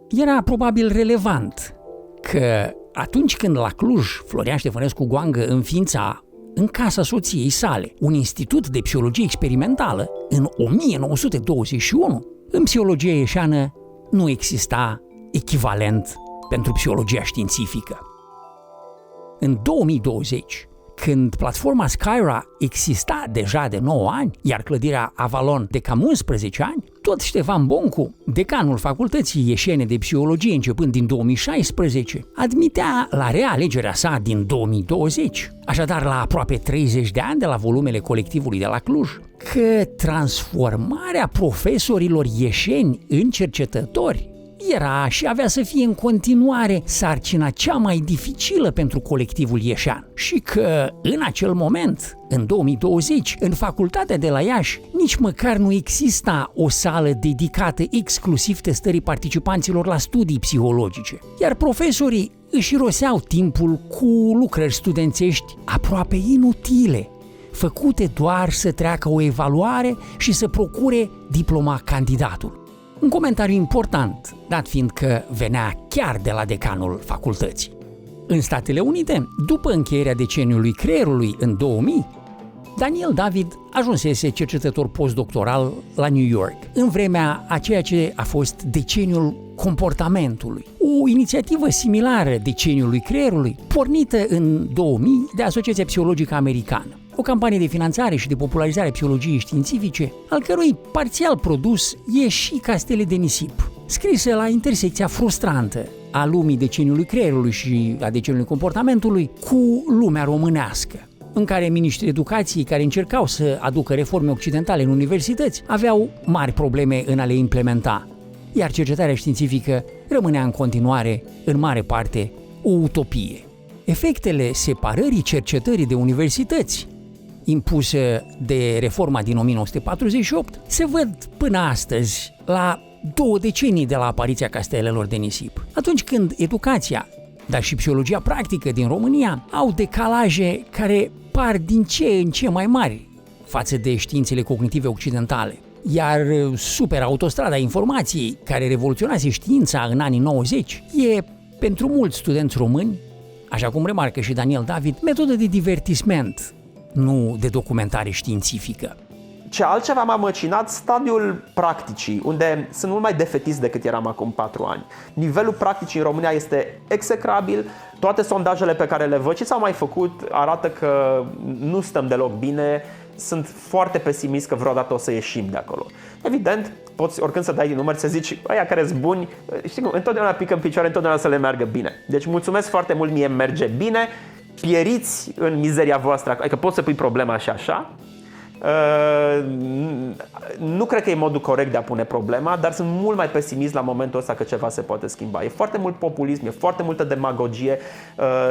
[SPEAKER 2] Era probabil relevant că atunci când la Cluj Florian Ștefănescu Goangă înființa în casa soției sale un institut de psihologie experimentală în 1921, în psihologia ieșeană nu exista echivalent pentru psihologia științifică. În 2020, când platforma Skyra exista deja de 9 ani, iar clădirea Avalon de cam 11 ani, tot Ștefan Boncu, decanul Facultății Ieșene de Psihologie începând din 2016, admitea la realegerea sa din 2020, așadar la aproape 30 de ani de la volumele colectivului de la Cluj, că transformarea profesorilor ieșeni în cercetători era și avea să fie în continuare sarcina cea mai dificilă pentru colectivul ieșean și că în acel moment, în 2020, în facultatea de la Iași, nici măcar nu exista o sală dedicată exclusiv testării participanților la studii psihologice, iar profesorii își iroseau timpul cu lucrări studențești aproape inutile, făcute doar să treacă o evaluare și să procure diploma candidatului. Un comentariu important, dat fiind că venea chiar de la decanul facultății. În Statele Unite, după încheierea deceniului creierului în 2000, Daniel David ajunsese cercetător postdoctoral la New York, în vremea a ceea ce a fost deceniul comportamentului, o inițiativă similară deceniului creierului, pornită în 2000 de Asociația Psihologică Americană. O campanie de finanțare și de popularizare a psihologiei științifice, al cărui parțial produs e și Castele de nisip, scrisă la intersecția frustrantă a lumii deceniului creierului și a deceniului comportamentului cu lumea românească, în care miniștrii educației care încercau să aducă reforme occidentale în universități aveau mari probleme în a le implementa, iar cercetarea științifică rămânea în continuare, în mare parte, o utopie. Efectele separării cercetării de universități, impusă de reforma din 1948, se văd până astăzi, la 2 decenii de la apariția Castelelor de nisip, atunci când educația, dar și psihologia practică din România au decalaje care par din ce în ce mai mari față de științele cognitive occidentale. Iar super autostrada informației, care revoluționase știința în anii 90, e pentru mulți studenți români, așa cum remarcă și Daniel David, metodă de divertisment, nu de documentare științifică.
[SPEAKER 8] Ce altceva m-a măcinat stadiul practicii, unde sunt mult mai defetist decât eram acum 4 ani. Nivelul practicii în România este execrabil, toate sondajele pe care le văd și s-au mai făcut arată că nu stăm deloc bine, sunt foarte pesimist că vreodată o să ieșim de acolo. Evident, poți oricând să dai din număr, să zici, ăia care sunt buni, știi cum, întotdeauna pică în picioare, întotdeauna să le meargă bine. Deci mulțumesc foarte mult, mie merge bine, pieriți în mizeria voastră, adică poți să pui problema și așa. Nu cred că e modul corect de a pune problema, dar sunt mult mai pesimist la momentul ăsta că ceva se poate schimba. E foarte mult populism, e foarte multă demagogie,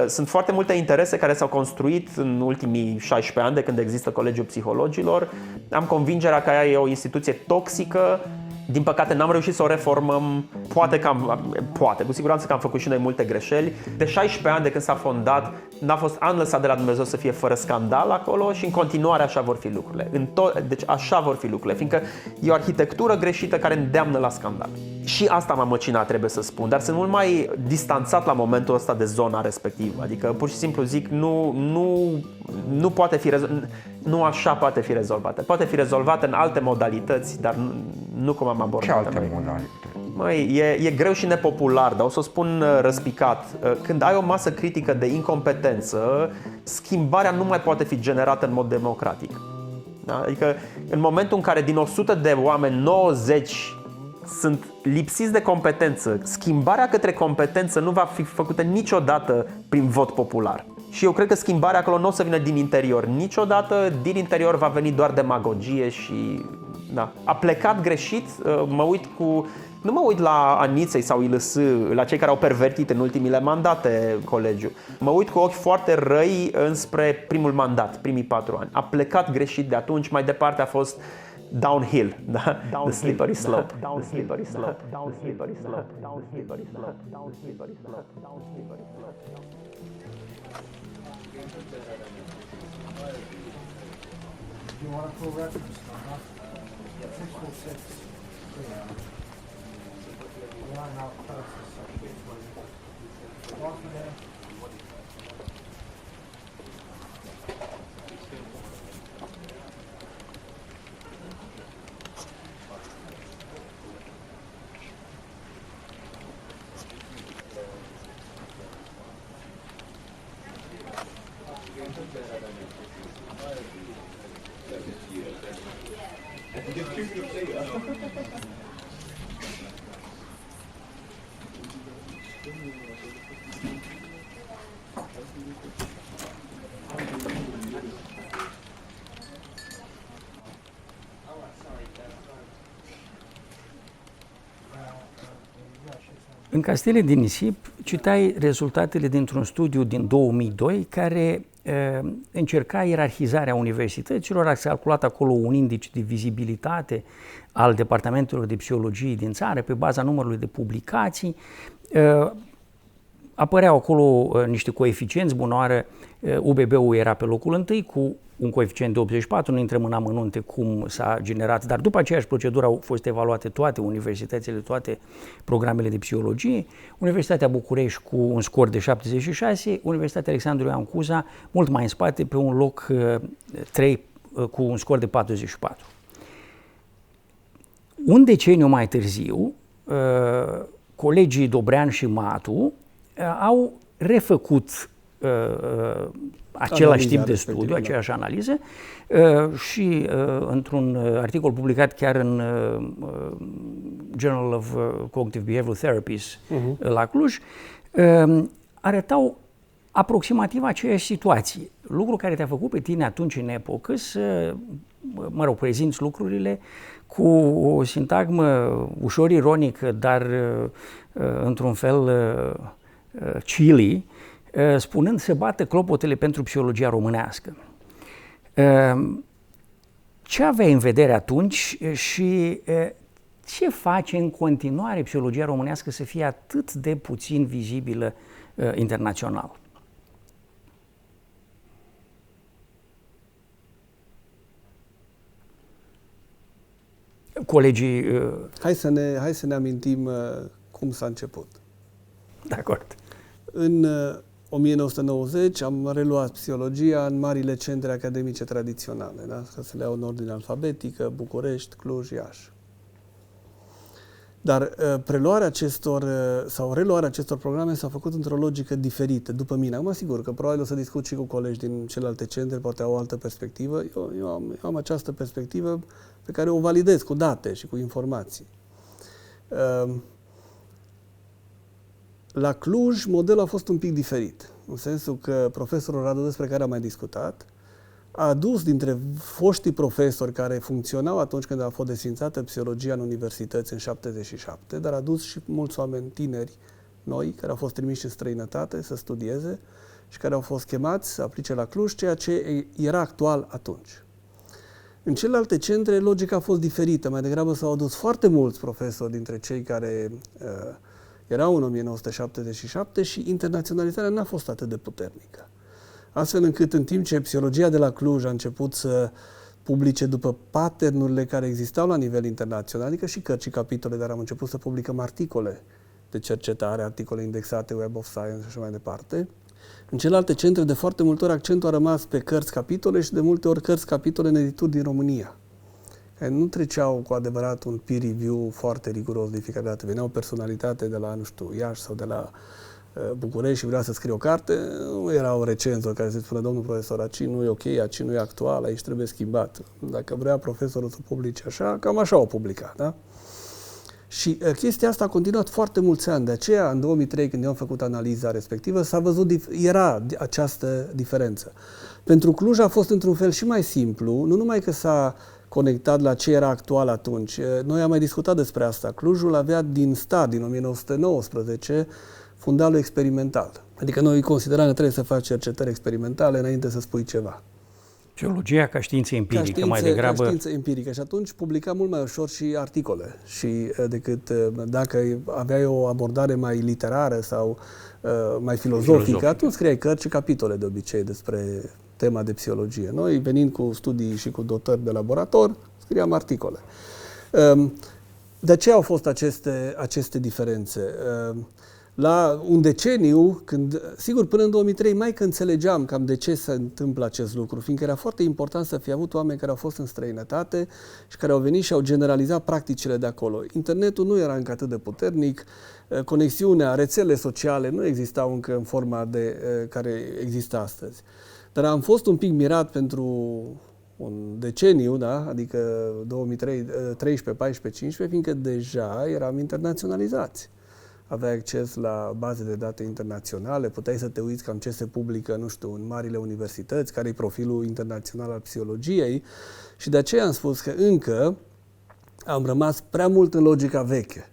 [SPEAKER 8] sunt foarte multe interese care s-au construit în ultimii 16 ani de când există Colegiul Psihologilor. Am convingerea că aia e o instituție toxică. Din păcate n-am reușit să o reformăm, cu siguranță că am făcut și noi multe greșeli. De 16 ani de când s-a fondat, n-a fost an lăsat de la Dumnezeu să fie fără scandal acolo și în continuare așa vor fi lucrurile. Deci așa vor fi lucrurile, fiindcă e o arhitectură greșită care îndeamnă la scandal. Și asta m-a măcinat, trebuie să spun, dar sunt mult mai distanțat la momentul ăsta de zona respectivă. Adică pur și simplu zic, nu poate fi nu așa poate fi rezolvată. Poate fi rezolvată în alte modalități, dar nu cum am abordat.
[SPEAKER 9] Ce alte modalități?
[SPEAKER 8] Măi, e greu și nepopular, dar o să o spun răspicat. Când ai o masă critică de incompetență, schimbarea nu mai poate fi generată în mod democratic. Da? Adică în momentul în care din 100 de oameni, 90 sunt lipsiți de competență, schimbarea către competență nu va fi făcută niciodată prin vot popular. Și eu cred că schimbarea acolo nu o să vină din interior niciodată, din interior va veni doar demagogie și da. A plecat greșit, nu mă uit la Aniței sau ILS, la cei care au pervertit în ultimile mandate colegiul. Mă uit cu ochi foarte răi înspre primul mandat, primii 4 ani. A plecat greșit de atunci, mai departe a fost downhill, da? The slippery slope. The slippery slope. Down slippery slope. Down slippery slope. Down slippery slope. Down slippery slope.
[SPEAKER 9] You want a full reference number? 646. Line out first. Walk there.
[SPEAKER 2] În Castele din Nisip citai rezultatele dintr-un studiu din 2002 care încerca ierarhizarea universităților, a calculat acolo un indice de vizibilitate al departamentelor de psihologie din țară pe baza numărului de publicații. Apăreau acolo niște coeficienți, bunoară, UBB-ul era pe locul întâi cu un coeficient de 84, nu intrăm în amănunte cum s-a generat, dar după aceeași procedură au fost evaluate toate universitățile, toate programele de psihologie. Universitatea București cu un scor de 76, Universitatea Alexandru Ioan Cuza mult mai în spate, pe un loc 3 cu un scor de 44. Un deceniu mai târziu, colegii Dobrean și Matu au refăcut același tip de studiu, aceeași analiză și într-un articol publicat chiar în Journal of Cognitive Behavioral Therapies la Cluj, arătau aproximativ aceeași situație. Lucru care te-a făcut pe tine atunci în epocă să, prezinți lucrurile cu o sintagmă ușor ironică, dar într-un fel chilly, spunând să bată clopotele pentru psihologia românească. Ce aveai în vedere atunci și ce face în continuare psihologia românească să fie atât de puțin vizibilă internațional? Colegii...
[SPEAKER 3] Hai să ne amintim cum s-a început.
[SPEAKER 2] De acord.
[SPEAKER 3] În 1990 am reluat psihologia în marile centre academice tradiționale, da? Ca să le iau în ordine alfabetică, București, Cluj, Iași. Dar reluarea acestor programe s-a făcut într-o logică diferită, după mine. Acum, sigur că probabil o să discut și cu colegi din celelalte centre, poate au o altă perspectivă. Eu am această perspectivă pe care o validez cu date și cu informații. La Cluj, modelul a fost un pic diferit, în sensul că profesorul Radu, despre care am mai discutat, a adus dintre foștii profesori care funcționau atunci când a fost desfințată psihologia în universități în 77, dar a adus și mulți oameni tineri noi, care au fost trimiși în străinătate să studieze și care au fost chemați să aplice la Cluj ceea ce era actual atunci. În celelalte centre, logica a fost diferită. Mai degrabă s-au adus foarte mulți profesori dintre cei care erau în 1977 și internaționalizarea n-a fost atât de puternică. Astfel încât în timp ce psihologia de la Cluj a început să publice după paternurile care existau la nivel internațional, adică și cărți și capitole, dar am început să publicăm articole de cercetare, articole indexate, Web of Science și așa mai departe. În celelalte centre, de foarte multe ori, accentul a rămas pe cărți, capitole și de multe ori cărți, capitole în edituri din România, care nu treceau cu adevărat un peer review foarte riguros de fiecare dată. Venea o personalitate de la, Iași sau de la București și vrea să scrie o carte, nu era o recenzor care să spună, domnul profesor, aici nu e ok, aici nu e actual, aici trebuie schimbat. Dacă vrea profesorul să publice așa, cam așa o publica, da? Și chestia asta a continuat foarte mulți ani. De aceea, în 2003, când eu am făcut analiza respectivă, s-a văzut, era această diferență. Pentru Cluj a fost într-un fel și mai simplu, nu numai că s-a conectat la ce era actual atunci. Noi am mai discutat despre asta. Clujul avea din start, din 1919, fundalul experimental. Adică noi consideram că trebuie să faci cercetări experimentale înainte să spui ceva.
[SPEAKER 2] Psihologia ca știință empirică, mai degrabă.
[SPEAKER 3] Ca știință empirică. Și atunci publica mult mai ușor și articole. Și decât dacă aveai o abordare mai literară sau mai filozofică, atunci scriai cărți și capitole de obicei despre tema de psihologie. Noi, venind cu studii și cu dotări de laborator, scriam articole. De aceea au fost aceste diferențe. La un deceniu, sigur, până în 2003, mai că înțelegeam cam de ce se întâmplă acest lucru, fiindcă era foarte important să fie avut oameni care au fost în străinătate și care au venit și au generalizat practicile de acolo. Internetul nu era încă atât de puternic, conexiunea, rețelele sociale nu existau încă în forma care există astăzi. Dar am fost un pic mirat pentru un deceniu, da? Adică 2003, 13, 14, 15, fiindcă deja eram internaționalizați. Aveai acces la baze de date internaționale, puteai să te uiți cam ce se publică, nu știu, în marile universități, care e profilul internațional al psihologiei și de aceea am spus că încă am rămas prea mult în logica veche.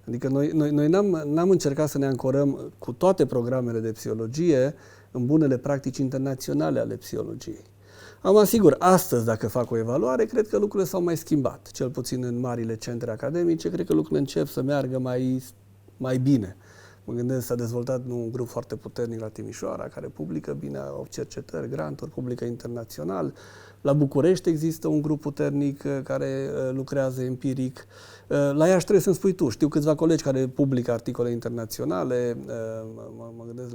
[SPEAKER 3] Adică noi n-am încercat să ne ancorăm cu toate programele de psihologie în bunele practici internaționale ale psihologiei. Am asigur, astăzi, dacă fac o evaluare, cred că lucrurile s-au mai schimbat. Cel puțin în marile centre academice, cred că lucrurile încep să meargă mai bine. Mă gândesc, s-a dezvoltat un grup foarte puternic la Timișoara, care publică bine, au cercetări, granturi, publică internațional. La București există un grup puternic care lucrează empiric. La Iași trebuie să-mi spui tu. Știu câțiva colegi care publică articole internaționale. Mă gândesc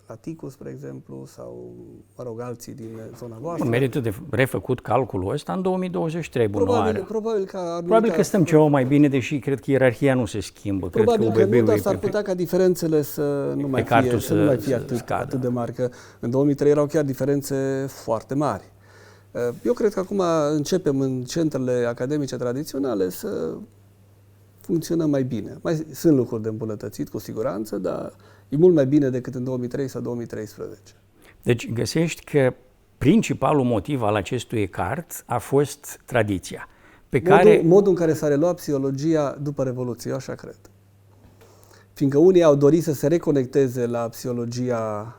[SPEAKER 3] la Ticus, spre exemplu, sau, mă rog, alții din zona voastră.
[SPEAKER 2] Merită de refăcut calculul ăsta în 2023, Probabil că stăm ceva mai bine, deși cred că ierarhia nu se schimbă.
[SPEAKER 3] Probabil că nu, dar s-ar putea ca diferențele să nu mai fie atât de mari. Că în 2003 erau chiar diferențe foarte mari. Eu cred că acum începem în centrele academice tradiționale să funcționăm mai bine. Mai sunt lucruri de îmbunătățit, cu siguranță, dar e mult mai bine decât în 2003 sau 2013.
[SPEAKER 2] Deci găsești că principalul motiv al acestui ecart a fost tradiția.
[SPEAKER 3] Modul în care s-a reluat psihologia după Revoluție, eu așa cred. Fiindcă unii au dorit să se reconecteze la psihologia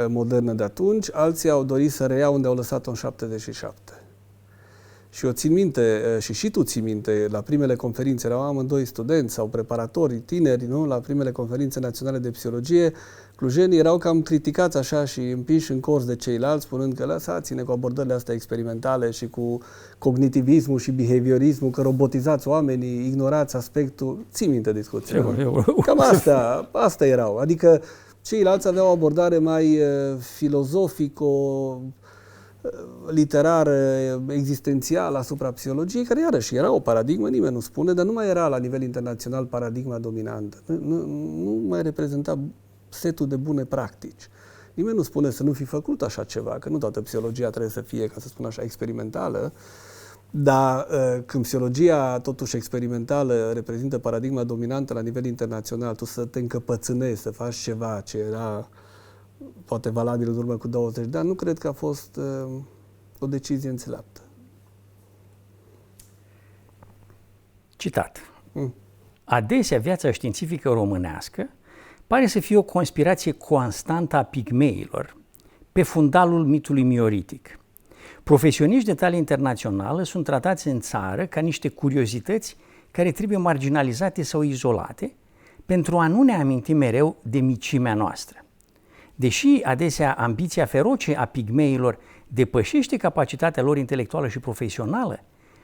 [SPEAKER 3] modernă de atunci, alții au dorit să reia unde au lăsat-o în 77. Și eu țin minte, și tu ții minte, la primele conferințe, erau amândoi studenți sau preparatori, tineri, nu? La primele conferințe naționale de psihologie, clujenii erau cam criticați așa și împiși în cors de ceilalți, spunând că lăsați-ne cu abordările astea experimentale și cu cognitivismul și behaviorismul, că robotizați oamenii, ignorați aspectul. Ții minte discuția? Cam asta erau. Adică ceilalți aveau o abordare mai filozofico, literară, existențială asupra psihologiei, care iarăși era o paradigmă, nimeni nu spune, dar nu mai era la nivel internațional paradigma dominantă. Nu mai reprezenta setul de bune practici. Nimeni nu spune să nu fi făcut așa ceva, că nu toată psihologia trebuie să fie, ca să spun așa, experimentală, dar când psihologia totuși experimentală reprezintă paradigma dominantă la nivel internațional, tu să te încăpățânezi, să faci ceva ce era poate valabil în urmă cu 20 de ani, nu cred că a fost o decizie înțeleaptă.
[SPEAKER 2] Citat. Adesea viața științifică românească pare să fie o conspirație constantă a pigmeilor pe fundalul mitului mioritic. Profesioniști de talie internațională sunt tratați în țară ca niște curiozități care trebuie marginalizate sau izolate pentru a nu ne aminti mereu de micimea noastră. Deși adesea ambiția feroce a pigmeilor depășește capacitatea lor intelectuală și profesională,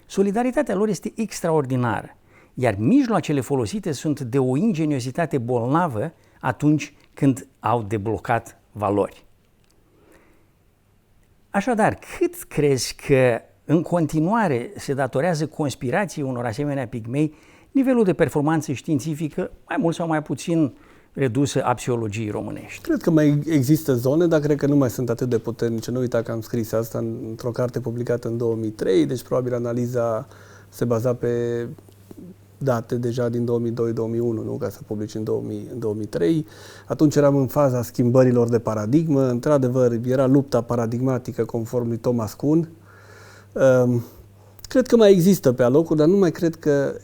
[SPEAKER 2] solidaritatea lor este extraordinară, iar mijloacele folosite sunt de o ingeniozitate bolnavă atunci când au deblocat valori. Așadar, cât crezi că în continuare se datorează conspirației unor asemenea pigmei nivelul de performanță științifică, mai mult sau mai puțin redusă, a psihologiei românești?
[SPEAKER 3] Cred că mai există zone, dar cred că nu mai sunt atât de puternice. Nu uita că am scris asta într-o carte publicată în 2003, deci probabil analiza se baza pe date deja din 2002-2001, nu? Ca să publici în 2003. Atunci eram în faza schimbărilor de paradigmă. Într-adevăr, era lupta paradigmatică conform lui Thomas Kuhn. Cred că mai există pe alocuri, dar nu mai cred că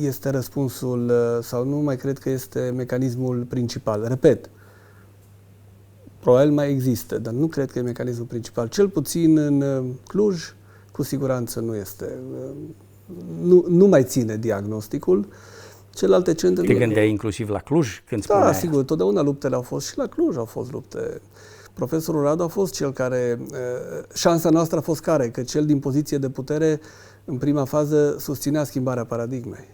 [SPEAKER 3] este răspunsul sau nu mai cred că este mecanismul principal. Repet, probabil mai există, dar nu cred că e mecanismul principal. Cel puțin în Cluj, cu siguranță nu este. Nu mai ține diagnosticul. Celelalte centre...
[SPEAKER 2] Te gândeai inclusiv la Cluj când spuneai?
[SPEAKER 3] Da, sigur, totdeauna luptele au fost și la Cluj au fost lupte. Profesorul Radu a fost cel care... șansa noastră a fost care? Că cel din poziție de putere, în prima fază, susținea schimbarea paradigmei.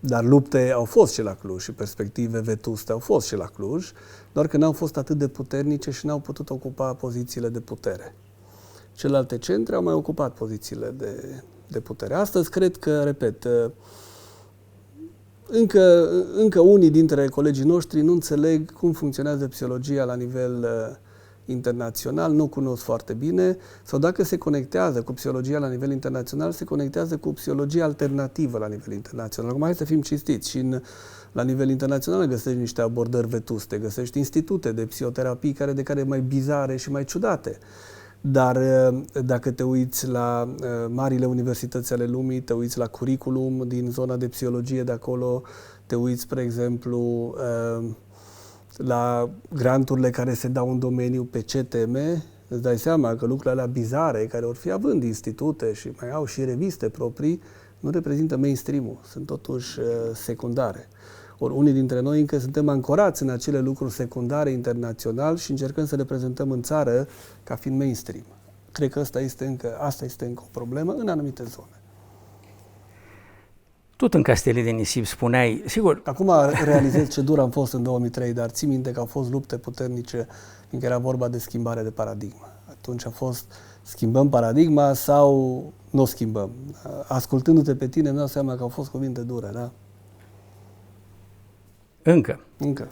[SPEAKER 3] Dar lupte au fost și la Cluj și perspective vetuste au fost și la Cluj, doar că n-au fost atât de puternice și n-au putut ocupa pozițiile de putere. Celelalte centre au mai ocupat pozițiile de putere. Astăzi, cred că, repet, încă unii dintre colegii noștri nu înțeleg cum funcționează psihologia la nivel internațional, nu cunosc foarte bine, sau dacă se conectează cu psihologia la nivel internațional, se conectează cu psihologia alternativă la nivel internațional. Acum, hai să fim cinstiți, și la nivel internațional găsești niște abordări vetuste, găsești institute de psihoterapii de care mai bizare și mai ciudate. Dar dacă te uiți la marile universități ale lumii, te uiți la curriculum din zona de psihologie de acolo, te uiți, spre exemplu, la granturile care se dau în domeniu pe ce teme, îți dai seama că lucrurile alea bizare, care or fi având institute și mai au și reviste proprii, nu reprezintă mainstream-ul, sunt totuși secundare. Ori unii dintre noi încă suntem ancorați în acele lucruri secundare internațional și încercăm să le prezentăm în țară ca fiind mainstream. Cred că asta este încă o problemă în anumite zone.
[SPEAKER 2] Tot în Castelii de Nisip spuneai, sigur...
[SPEAKER 3] Acum realizez ce dur am fost în 2003, dar ții minte că au fost lupte puternice în care era vorba de schimbare de paradigmă. Atunci a fost, schimbăm paradigma sau nu o schimbăm? Ascultându-te pe tine, îmi dau seama că au fost cuvinte dure, da?
[SPEAKER 2] Încă.
[SPEAKER 3] Încă.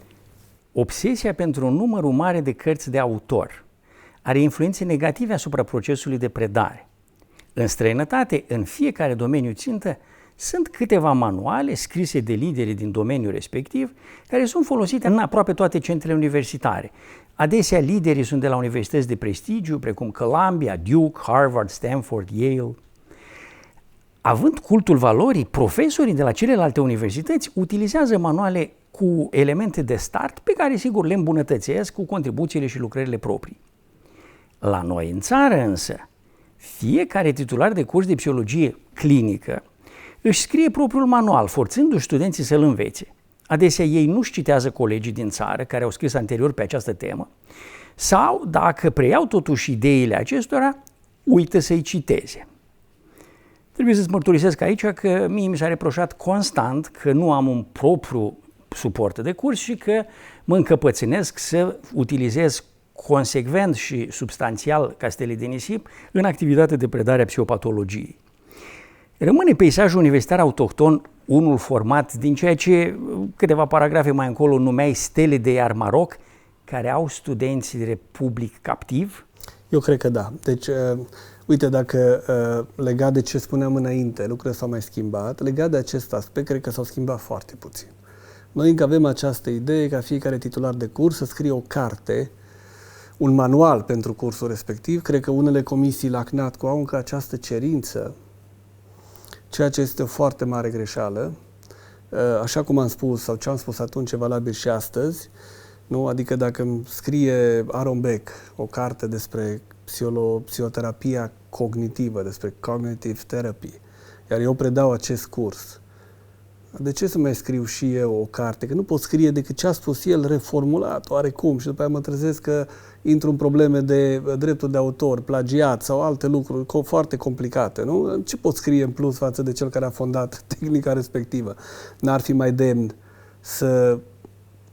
[SPEAKER 2] Obsesia pentru un număr mare de cărți de autor are influențe negative asupra procesului de predare. În străinătate, în fiecare domeniu țintă, sunt câteva manuale scrise de lideri din domeniul respectiv, care sunt folosite în aproape toate centrele universitare. Adesea liderii sunt de la universități de prestigiu, precum Columbia, Duke, Harvard, Stanford, Yale. Având cultul valorii, profesorii de la celelalte universități utilizează manuale cu elemente de start pe care, sigur, le îmbunătățesc cu contribuțiile și lucrările proprii. La noi în țară însă, fiecare titular de curs de psihologie clinică își scrie propriul manual, forțându-și studenții să-l învețe. Adesea ei nu-și citează colegii din țară care au scris anterior pe această temă, sau, dacă preiau totuși ideile acestora, uită să-i citeze. Trebuie să-ți mărturisesc aici că mie mi s-a reproșat constant că nu am un propriu suport de curs și că mă încăpățânesc să utilizez consecvent și substanțial Castelii de Nisip în activitate de predare a psihopatologiei. Rămâne peisajul universitar autohton unul format din ceea ce câteva paragrafe mai încolo numeai stele de iar Maroc, care au studenți de public captiv?
[SPEAKER 3] Eu cred că da. Deci, uite, dacă legat de ce spuneam înainte, lucrurile s-au mai schimbat, legat de acest aspect, cred că s-au schimbat foarte puțin. Noi încă avem această idee ca fiecare titular de curs să scrie o carte, un manual pentru cursul respectiv. Cred că unele comisii la CNATCO au încă această cerință, ceea ce este o foarte mare greșeală. Așa cum am spus, sau ce am spus atunci, e valabil și astăzi, nu? Adică dacă îmi scrie Aaron Beck o carte despre psihoterapia cognitivă, despre cognitive therapy, iar eu predau acest curs, de ce să mai scriu și eu o carte? Că nu pot scrie decât ce a spus el reformulat, oarecum, și după aia mă trezesc că intru în probleme de drepturi de autor, plagiat sau alte lucruri foarte complicate, nu? Ce pot scrie în plus față de cel care a fondat tehnica respectivă? N-ar fi mai demn să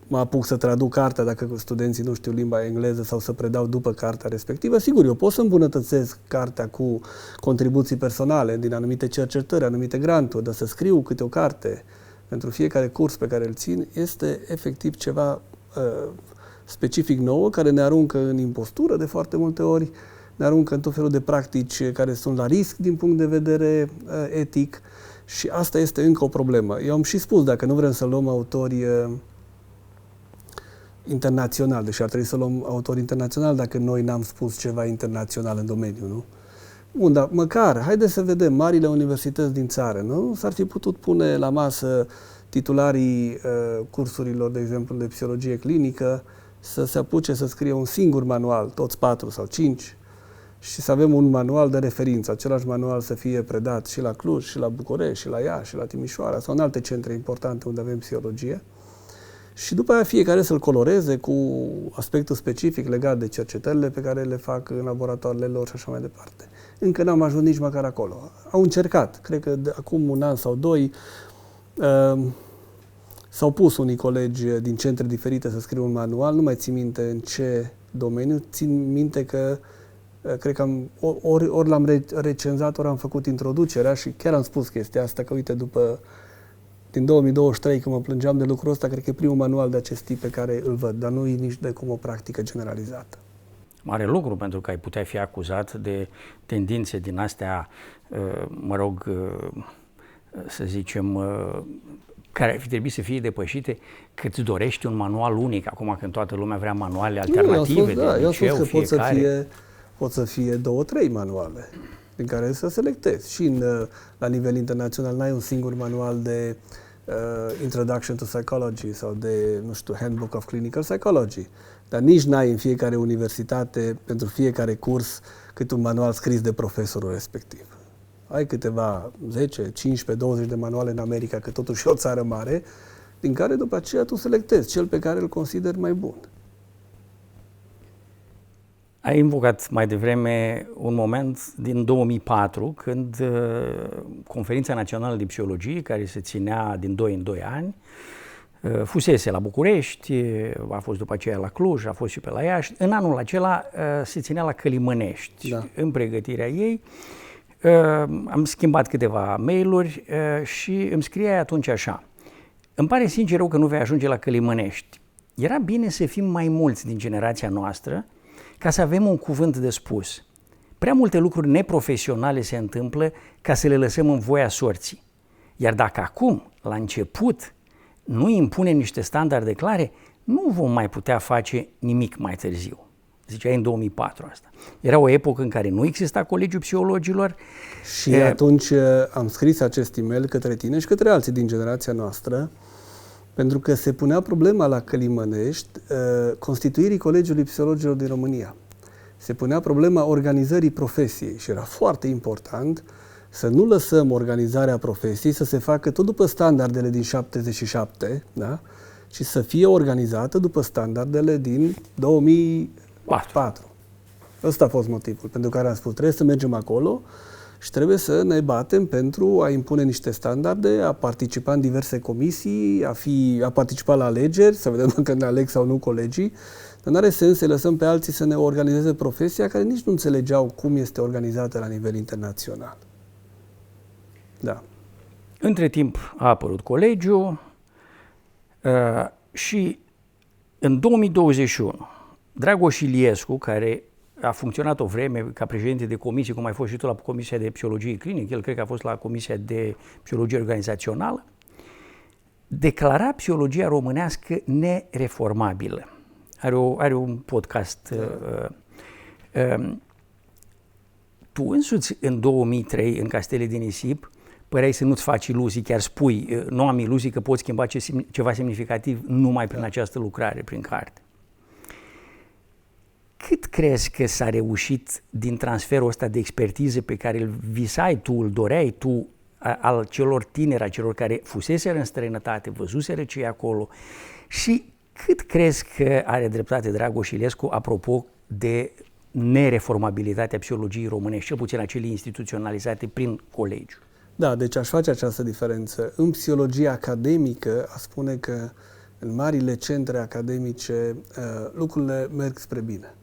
[SPEAKER 3] mă apuc să traduc cartea dacă studenții nu știu limba engleză sau să predau după cartea respectivă? Sigur, eu pot să îmbunătățesc cartea cu contribuții personale din anumite cercetări, anumite granturi, dar să scriu câte o carte pentru fiecare curs pe care îl țin este efectiv ceva specific nou, care ne aruncă în impostură de foarte multe ori, ne aruncă în tot felul de practici care sunt la risc din punct de vedere etic Și asta este încă o problemă. Eu am și spus, dacă nu vrem să luăm autori internațional, deși ar trebui să luăm autori internațional dacă noi n-am spus ceva internațional în domeniu, nu? Bun, dar măcar, haideți să vedem, marile universități din țară, nu? S-ar fi putut pune la masă titularii cursurilor, de exemplu, de psihologie clinică, să se apuce să scrie un singur manual, toți 4 sau 5, și să avem un manual de referință. Același manual să fie predat și la Cluj, și la București, și la Iași, și la Timișoara, sau în alte centre importante unde avem psihologie. Și după aia fiecare să-l coloreze cu aspectul specific legat de cercetările pe care le fac în laboratoarele lor și așa mai departe. Încă n-am ajuns nici măcar acolo. Au încercat. Cred că acum 1 an sau 2 s-au pus unii colegi din centre diferite să scrie un manual. Nu mai țin minte în ce domeniu. Țin minte că cred că ori l-am recenzat, ori am făcut introducerea și chiar am spus chestia asta, că uite, din 2023, când mă plângeam de lucrul ăsta, cred că e primul manual de acest tip pe care îl văd, dar nu e nici de cum o practică generalizată.
[SPEAKER 2] Mare lucru, pentru că ai putea fi acuzat de tendințe din astea, să zicem, care ar fi trebuit să fie depășite, că îți dorești un manual unic, acum când toată lumea vrea manuale alternative de liceu,
[SPEAKER 3] eu spus că
[SPEAKER 2] fiecare.
[SPEAKER 3] pot să fie 2-3 manuale din care să selectezi. Și la nivel internațional n-ai un singur manual de Introduction to Psychology sau de, nu știu, Handbook of Clinical Psychology. Dar nici n-ai în fiecare universitate, pentru fiecare curs, cât un manual scris de profesorul respectiv. Ai câteva 10, 15, 20 de manuale în America, că totuși e o țară mare, din care după aceea tu selectezi cel pe care îl consideri mai bun.
[SPEAKER 2] Ai invocat mai devreme un moment din 2004, când Conferința Națională de Psihologie, care se ținea din 2 în 2 ani, fusese la București, a fost după aceea la Cluj, a fost și pe la Iași. În anul acela se ținea la Călimănești. Da. În pregătirea ei am schimbat câteva mail-uri și îmi scria atunci așa: îmi pare sincer rău că nu vei ajunge la Călimănești. Era bine să fim mai mulți din generația noastră ca să avem un cuvânt de spus. Prea multe lucruri neprofesionale se întâmplă ca să le lăsăm în voia sorții. Iar dacă acum, la început, nu impunem niște standarde clare, nu vom mai putea face nimic mai târziu. Ziceai în 2004 asta. Era o epocă în care nu exista Colegiul Psihologilor.
[SPEAKER 3] Și atunci am scris acest e-mail către tine și către alții din generația noastră, pentru că se punea problema la Călimănești constituirii Colegiului Psihologilor din România. Se punea problema organizării profesiei și era foarte important să nu lăsăm organizarea profesiei să se facă tot după standardele din 77, da? Și să fie organizată după standardele din 2004. Ăsta a fost motivul pentru care am spus, trebuie să mergem acolo și trebuie să ne batem pentru a impune niște standarde, a participa în diverse comisii, a participa la alegeri, să vedem dacă ne aleg sau nu colegii, dar nu are sens să lăsăm pe alții să ne organizeze profesia care nici nu înțelegeau cum este organizată la nivel internațional. Da.
[SPEAKER 2] Între timp a apărut colegiul și în 2021 Dragoș Iliescu, care a funcționat o vreme ca președinte de comisie, cum ai fost și tu la Comisia de Psihologie Clinică, el cred că a fost la Comisia de Psihologie Organizațională, declara psihologia românească nereformabilă. Are un podcast. Tu însuți în 2003, în Castele de Nisip, păreai să nu-ți faci iluzii, chiar spui, nu am iluzii că poți schimba ceva semnificativ numai prin această lucrare, prin carte. Cât crezi că s-a reușit din transferul ăsta de expertiză pe care îl visai tu, îl doreai tu, al celor tineri, a celor care fuseseră în străinătate, văzuseră ce e acolo, și cât crezi că are dreptate Dragoș Iliescu apropo de nereformabilitatea psihologiei românești, cel puțin acele instituționalizate prin colegiu?
[SPEAKER 3] Da, deci aș face această diferență. În psihologia academică, a spune că în marile centre academice lucrurile merg spre bine.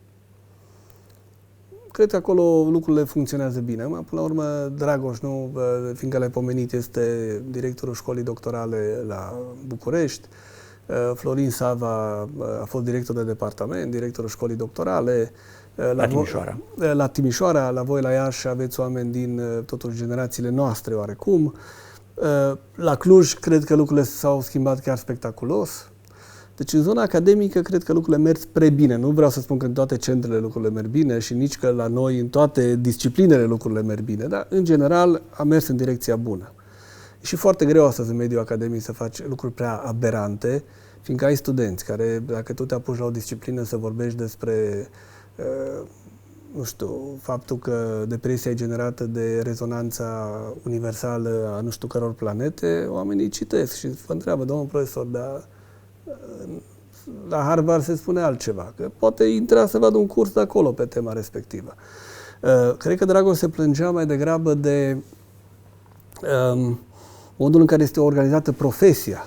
[SPEAKER 3] Cred că acolo lucrurile funcționează bine. Până la urmă, Dragoș, nu, fiindcă l-ai pomenit, este directorul școlii doctorale la București. Florin Sava a fost director de departament, directorul școlii doctorale.
[SPEAKER 2] La Timișoara.
[SPEAKER 3] La Timișoara, la voi la Iași aveți oameni din totuși generațiile noastre oarecum. La Cluj cred că lucrurile s-au schimbat chiar spectaculos. Deci în zona academică cred că lucrurile merg spre bine. Nu vreau să spun că în toate centrele lucrurile merg bine și nici că la noi în toate disciplinele lucrurile merg bine, dar în general a mers în direcția bună. E și foarte greu astăzi în mediul academic să faci lucruri prea aberante, fiindcă ai studenți care, dacă tu te apuci la o disciplină să vorbești despre nu știu, faptul că depresia e generată de rezonanța universală a nu știu căror planete, oamenii citesc și vă întreabă, domnul profesor, dar la Harvard se spune altceva, că poate intra să vadă un curs de acolo pe tema respectivă. Cred că Dragoș se plângea mai degrabă de modul în care este organizată profesia.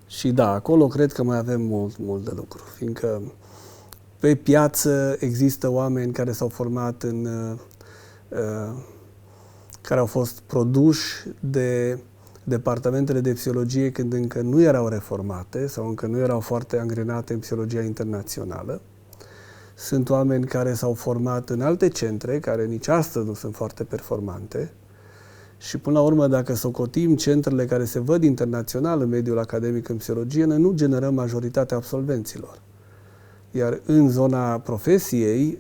[SPEAKER 3] Și da, acolo cred că mai avem mult de lucru, fiindcă pe piață există oameni care s-au format care au fost produși de departamentele de psihologie când încă nu erau reformate sau încă nu erau foarte angrenate în psihologia internațională. Sunt oameni care s-au format în alte centre, care nici astăzi nu sunt foarte performante. Și până la urmă, dacă socotim centrele care se văd internațional în mediul academic în psihologie, noi nu generăm majoritatea absolvenților. Iar în zona profesiei,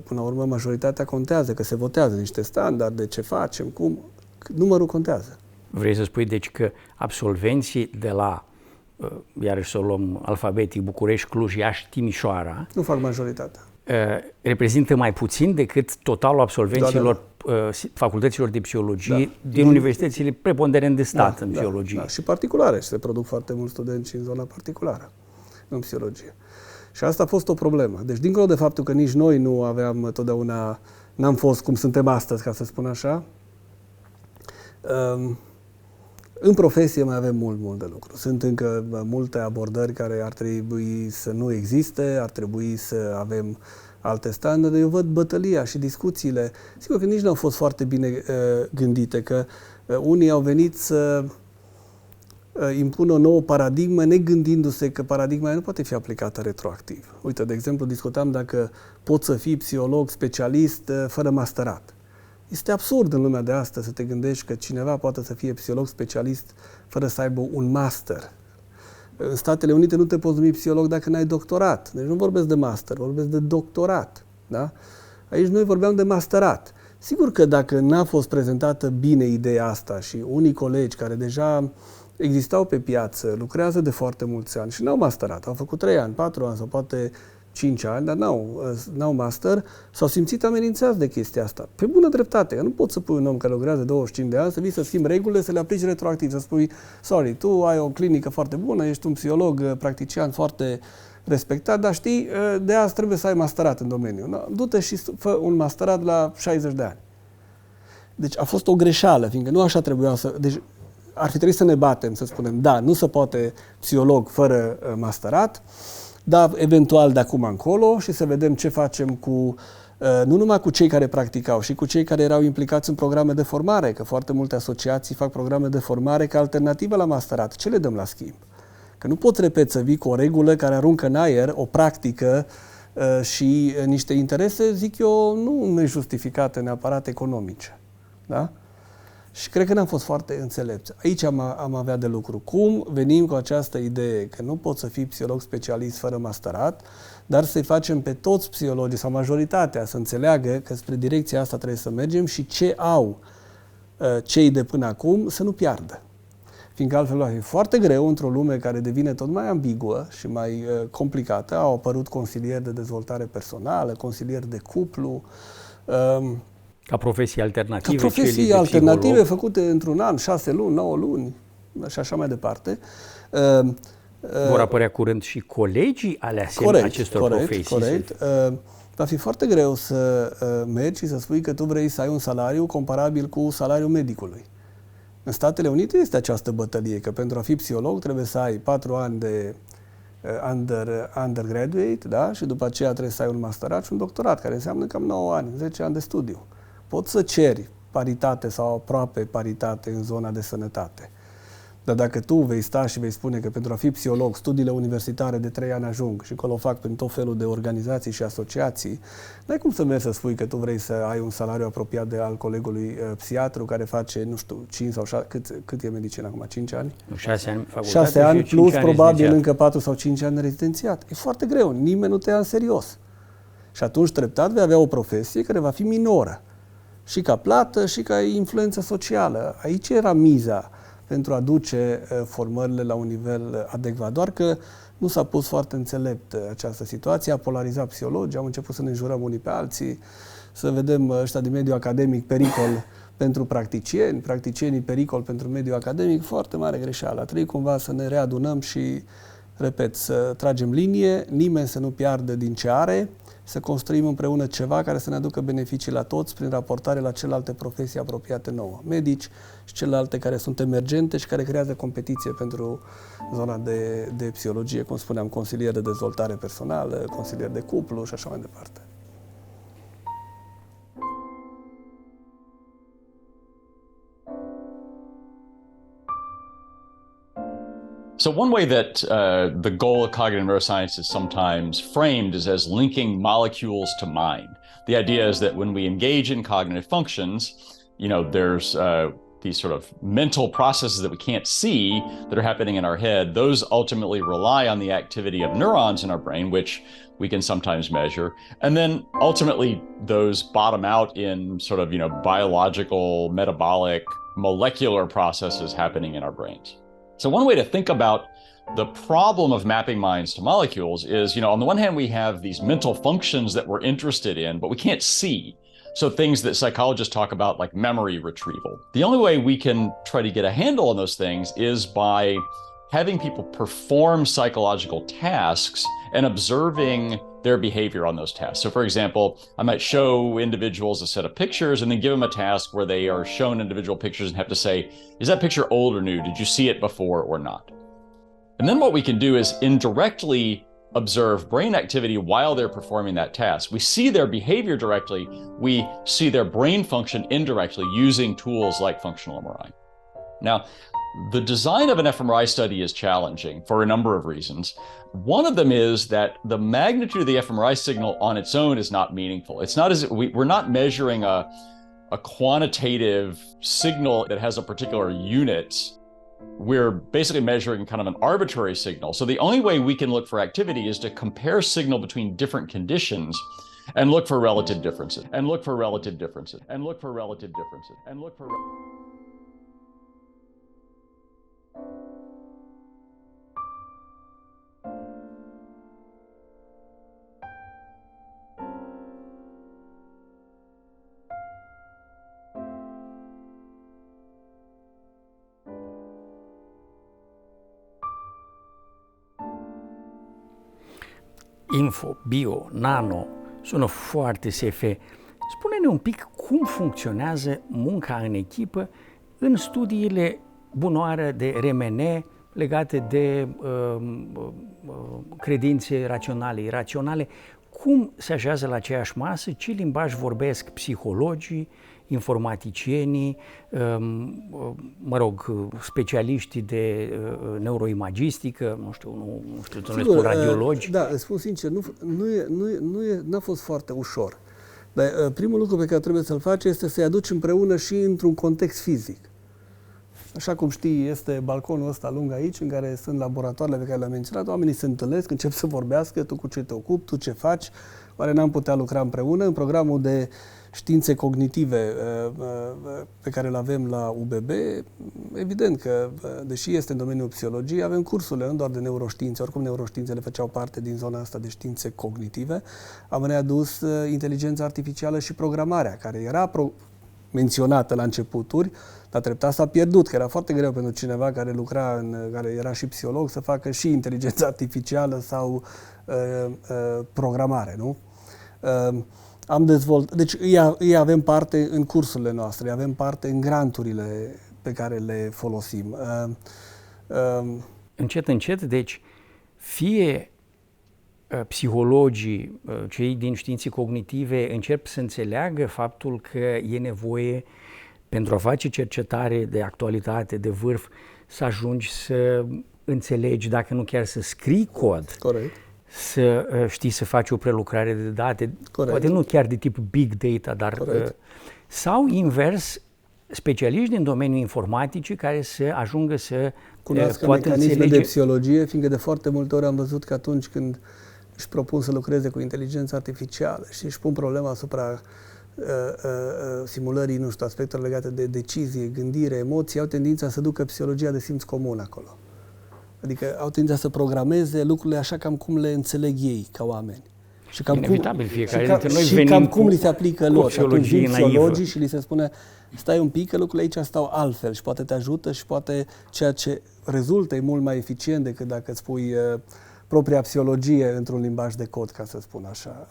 [SPEAKER 3] până la urmă, majoritatea contează, că se votează niște standarde, ce facem, cum, numărul contează.
[SPEAKER 2] Vrei să spui, deci, că absolvenții de la, iarăși să o luăm alfabetic, București, Cluj, Iași, Timișoara,
[SPEAKER 3] nu fac majoritatea.
[SPEAKER 2] Reprezintă mai puțin decât totalul absolvenților facultăților de psihologie din universitățile preponderent de stat în psihologie.
[SPEAKER 3] Da. Și particulare, și se produc foarte mulți studenți în zona particulară, în psihologie. Și asta a fost o problemă. Deci, dincolo de faptul că nici noi nu aveam totdeauna, n-am fost cum suntem astăzi, ca să spun așa, în profesie mai avem mult de lucru. Sunt încă multe abordări care ar trebui să nu existe, ar trebui să avem alte standarde. Eu văd bătălia și discuțiile. Sigur că nici nu au fost foarte bine gândite, că unii au venit să impună o nouă paradigmă, negândindu-se că paradigma nu poate fi aplicată retroactiv. Uite, de exemplu, discutam dacă poți să fii psiholog specialist fără masterat. Este absurd în lumea de astăzi să te gândești că cineva poate să fie psiholog specialist fără să aibă un master. În Statele Unite nu te poți numi psiholog dacă n-ai doctorat. Deci nu vorbesc de master, vorbesc de doctorat. Da? Aici noi vorbeam de masterat. Sigur că dacă n-a fost prezentată bine ideea asta și unii colegi care deja existau pe piață, lucrează de foarte mulți ani și n-au masterat, au făcut 3 ani, 4 ani sau poate 5 ani, dar n-au master, s-au simțit amenințați de chestia asta. Pe bună dreptate, nu poți să pui un om care lucrează 25 de ani să vii să schimbi regulile, să le aplici retroactiv, să spui, sorry, tu ai o clinică foarte bună, ești un psiholog practician foarte respectat, dar știi, de azi trebuie să ai masterat în domeniu. No, du-te și fă un masterat la 60 de ani. Deci a fost o greșeală, fiindcă nu așa trebuia să... Deci ar fi trebuit să ne batem, să spunem, da, nu se poate psiholog fără masterat, dar eventual de acum încolo și să vedem ce facem cu, nu numai cu cei care practicau, și cu cei care erau implicați în programe de formare, că foarte multe asociații fac programe de formare ca alternativă la masterat. Ce le dăm la schimb? Că nu poți, repet, să vii cu o regulă care aruncă în aer o practică și niște interese, zic eu, nu nejustificate neapărat economice. Da? Și cred că n-am fost foarte înțelepți. Aici am avea de lucru. Cum venim cu această idee că nu poți să fii psiholog specialist fără masterat, dar să-i facem pe toți psihologii sau majoritatea să înțeleagă că spre direcția asta trebuie să mergem și ce au cei de până acum să nu piardă. Fiindcă altfel va fi foarte greu într-o lume care devine tot mai ambiguă și mai complicată. Au apărut consilieri de dezvoltare personală, consilieri de cuplu,
[SPEAKER 2] ca profesii alternative.
[SPEAKER 3] Ca profesii alternative făcute într-un an, 6 luni, 9 luni și așa mai departe.
[SPEAKER 2] Vor apărea curând și colegii ale acestor profesii.
[SPEAKER 3] Corect. Va fi foarte greu să mergi și să spui că tu vrei să ai un salariu comparabil cu salariul medicului. În Statele Unite este această bătălie, că pentru a fi psiholog trebuie să ai 4 ani de undergraduate, da? Și după aceea trebuie să ai un masterat și un doctorat, care înseamnă cam 9 ani, 10 ani de studiu. Poți să ceri paritate sau aproape paritate în zona de sănătate. Dar dacă tu vei sta și vei spune că pentru a fi psiholog, studiile universitare de 3 ani ajung și că o fac prin tot felul de organizații și asociații, n-ai cum să mergi să spui că tu vrei să ai un salariu apropiat de al colegului psihiatru care face, nu știu, 5 sau 6, cât e medicina acum, 5 ani?
[SPEAKER 2] 6 ani facultate
[SPEAKER 3] 6 ani
[SPEAKER 2] și 5
[SPEAKER 3] plus
[SPEAKER 2] ani
[SPEAKER 3] probabil
[SPEAKER 2] rezidențiat.
[SPEAKER 3] încă 4 sau 5 ani de rezidențiat. E foarte greu, nimeni nu te ia în serios. Și atunci treptat vei avea o profesie care va fi minoră. Și ca plată și ca influență socială. Aici era miza pentru a duce formările la un nivel adecvat. Doar că nu s-a pus foarte înțelept această situație, a polarizat psihologii, am început să ne înjurăm unii pe alții, să vedem ăștia din mediul academic pericol pentru practicieni, practicienii pericol pentru mediul academic, foarte mare greșeală. A trebuit cumva să ne readunăm și, repet, să tragem linie, nimeni să nu piardă din ce are, să construim împreună ceva care să ne aducă beneficii la toți prin raportare la celelalte profesii apropiate nouă, medici și celelalte care sunt emergente și care creează competiție pentru zona de psihologie, cum spuneam, consilier de dezvoltare personală, consilier de cuplu și așa mai departe.
[SPEAKER 10] So one way that the goal of cognitive neuroscience is sometimes framed is as linking molecules to mind. The idea is that when we engage in cognitive functions, there's these sort of mental processes that we can't see that are happening in our head. Those ultimately rely on the activity of neurons in our brain, which we can sometimes measure. And then ultimately those bottom out in sort of, biological, metabolic, molecular processes happening in our brains. So one way to think about the problem of mapping minds to molecules is, on the one hand, we have these mental functions that we're interested in, but we can't see. So things that psychologists talk about like memory retrieval. The only way we can try to get a handle on those things is by having people perform psychological tasks and observing their behavior on those tasks. So for example, I might show individuals a set of pictures and then give them a task where they are shown individual pictures and have to say, is that picture old or new? Did you see it before or not? And then what we can do is indirectly observe brain activity while they're performing that task. We see their behavior directly, we see their brain function indirectly using tools like functional MRI. Now, the design of an fMRI study is challenging for a number of reasons. One of them is that the magnitude of the fMRI signal on its own is not meaningful. It's not as we're not measuring a quantitative signal that has a particular unit. We're basically measuring kind of an arbitrary signal. So the only way we can look for activity is to compare signal between different conditions and look for relative differences, and look for relative differences, and look for relative differences, and look for
[SPEAKER 2] Info, bio, nano, sună foarte SF. Spune-ne un pic cum funcționează munca în echipă în studiile bunoară de RMN legate de credințe raționale, iraționale. Cum se așează la aceeași masă, ce limbaj vorbesc psihologii, informaticienii, specialiștii de neuroimagistică, nu știu, radiologi.
[SPEAKER 3] Da, îți spun sincer, n-a fost foarte ușor. Dar primul lucru pe care trebuie să-l faci este să-i aduci împreună și într-un context fizic. Așa cum știi, este balconul ăsta lung aici, în care sunt laboratoarele pe care le-am menționat, oamenii se întâlnesc, încep să vorbească, tu cu ce te ocupi, tu ce faci, oare n-am putea lucra împreună? În programul de științe cognitive pe care îl avem la UBB, evident că, deși este în domeniul psihologiei, avem cursurile, nu doar de neuroștiințe, oricum neuroștiințele făceau parte din zona asta de științe cognitive, am readus inteligența artificială și programarea, care era menționată la începuturi, dar treptat s-a pierdut, că era foarte greu pentru cineva care lucra, care era și psiholog, să facă și inteligența artificială sau programare, nu? Am dezvoltat, deci ei avem parte în cursurile noastre, avem parte în granturile pe care le folosim.
[SPEAKER 2] Încet, încet, deci, fie psihologii, cei din științe cognitive încep să înțeleagă faptul că e nevoie pentru a face cercetare de actualitate, de vârf, să ajungi să înțelegi, dacă nu chiar să scrii cod.
[SPEAKER 3] Corect.
[SPEAKER 2] Să știi să faci o prelucrare de date,
[SPEAKER 3] Corect.
[SPEAKER 2] poate nu chiar de tip big data, dar sau invers, specialiști din domeniul informaticii care să ajungă să
[SPEAKER 3] cunoască
[SPEAKER 2] poată
[SPEAKER 3] mecanisme
[SPEAKER 2] înțelege...
[SPEAKER 3] de psihologie, fiindcă de foarte multe ori am văzut că atunci când își propun să lucreze cu inteligența artificială și își pun problema asupra simulării, nu știu, aspectelor legate de decizie, gândire, emoții, au tendința să ducă psihologia de simț comun acolo. Adică au tendința să programeze lucrurile așa cam cum le înțeleg ei ca oameni. Și cam
[SPEAKER 2] inevitabil, fiecare
[SPEAKER 3] dintre noi venim cam cum li se aplică lor. Și atunci vin psihologii și li se spune stai un pic că lucrurile aici stau altfel și poate te ajută și poate ceea ce rezultă e mult mai eficient decât dacă îți pui propria psihologie într-un limbaj de cod, ca să spun așa.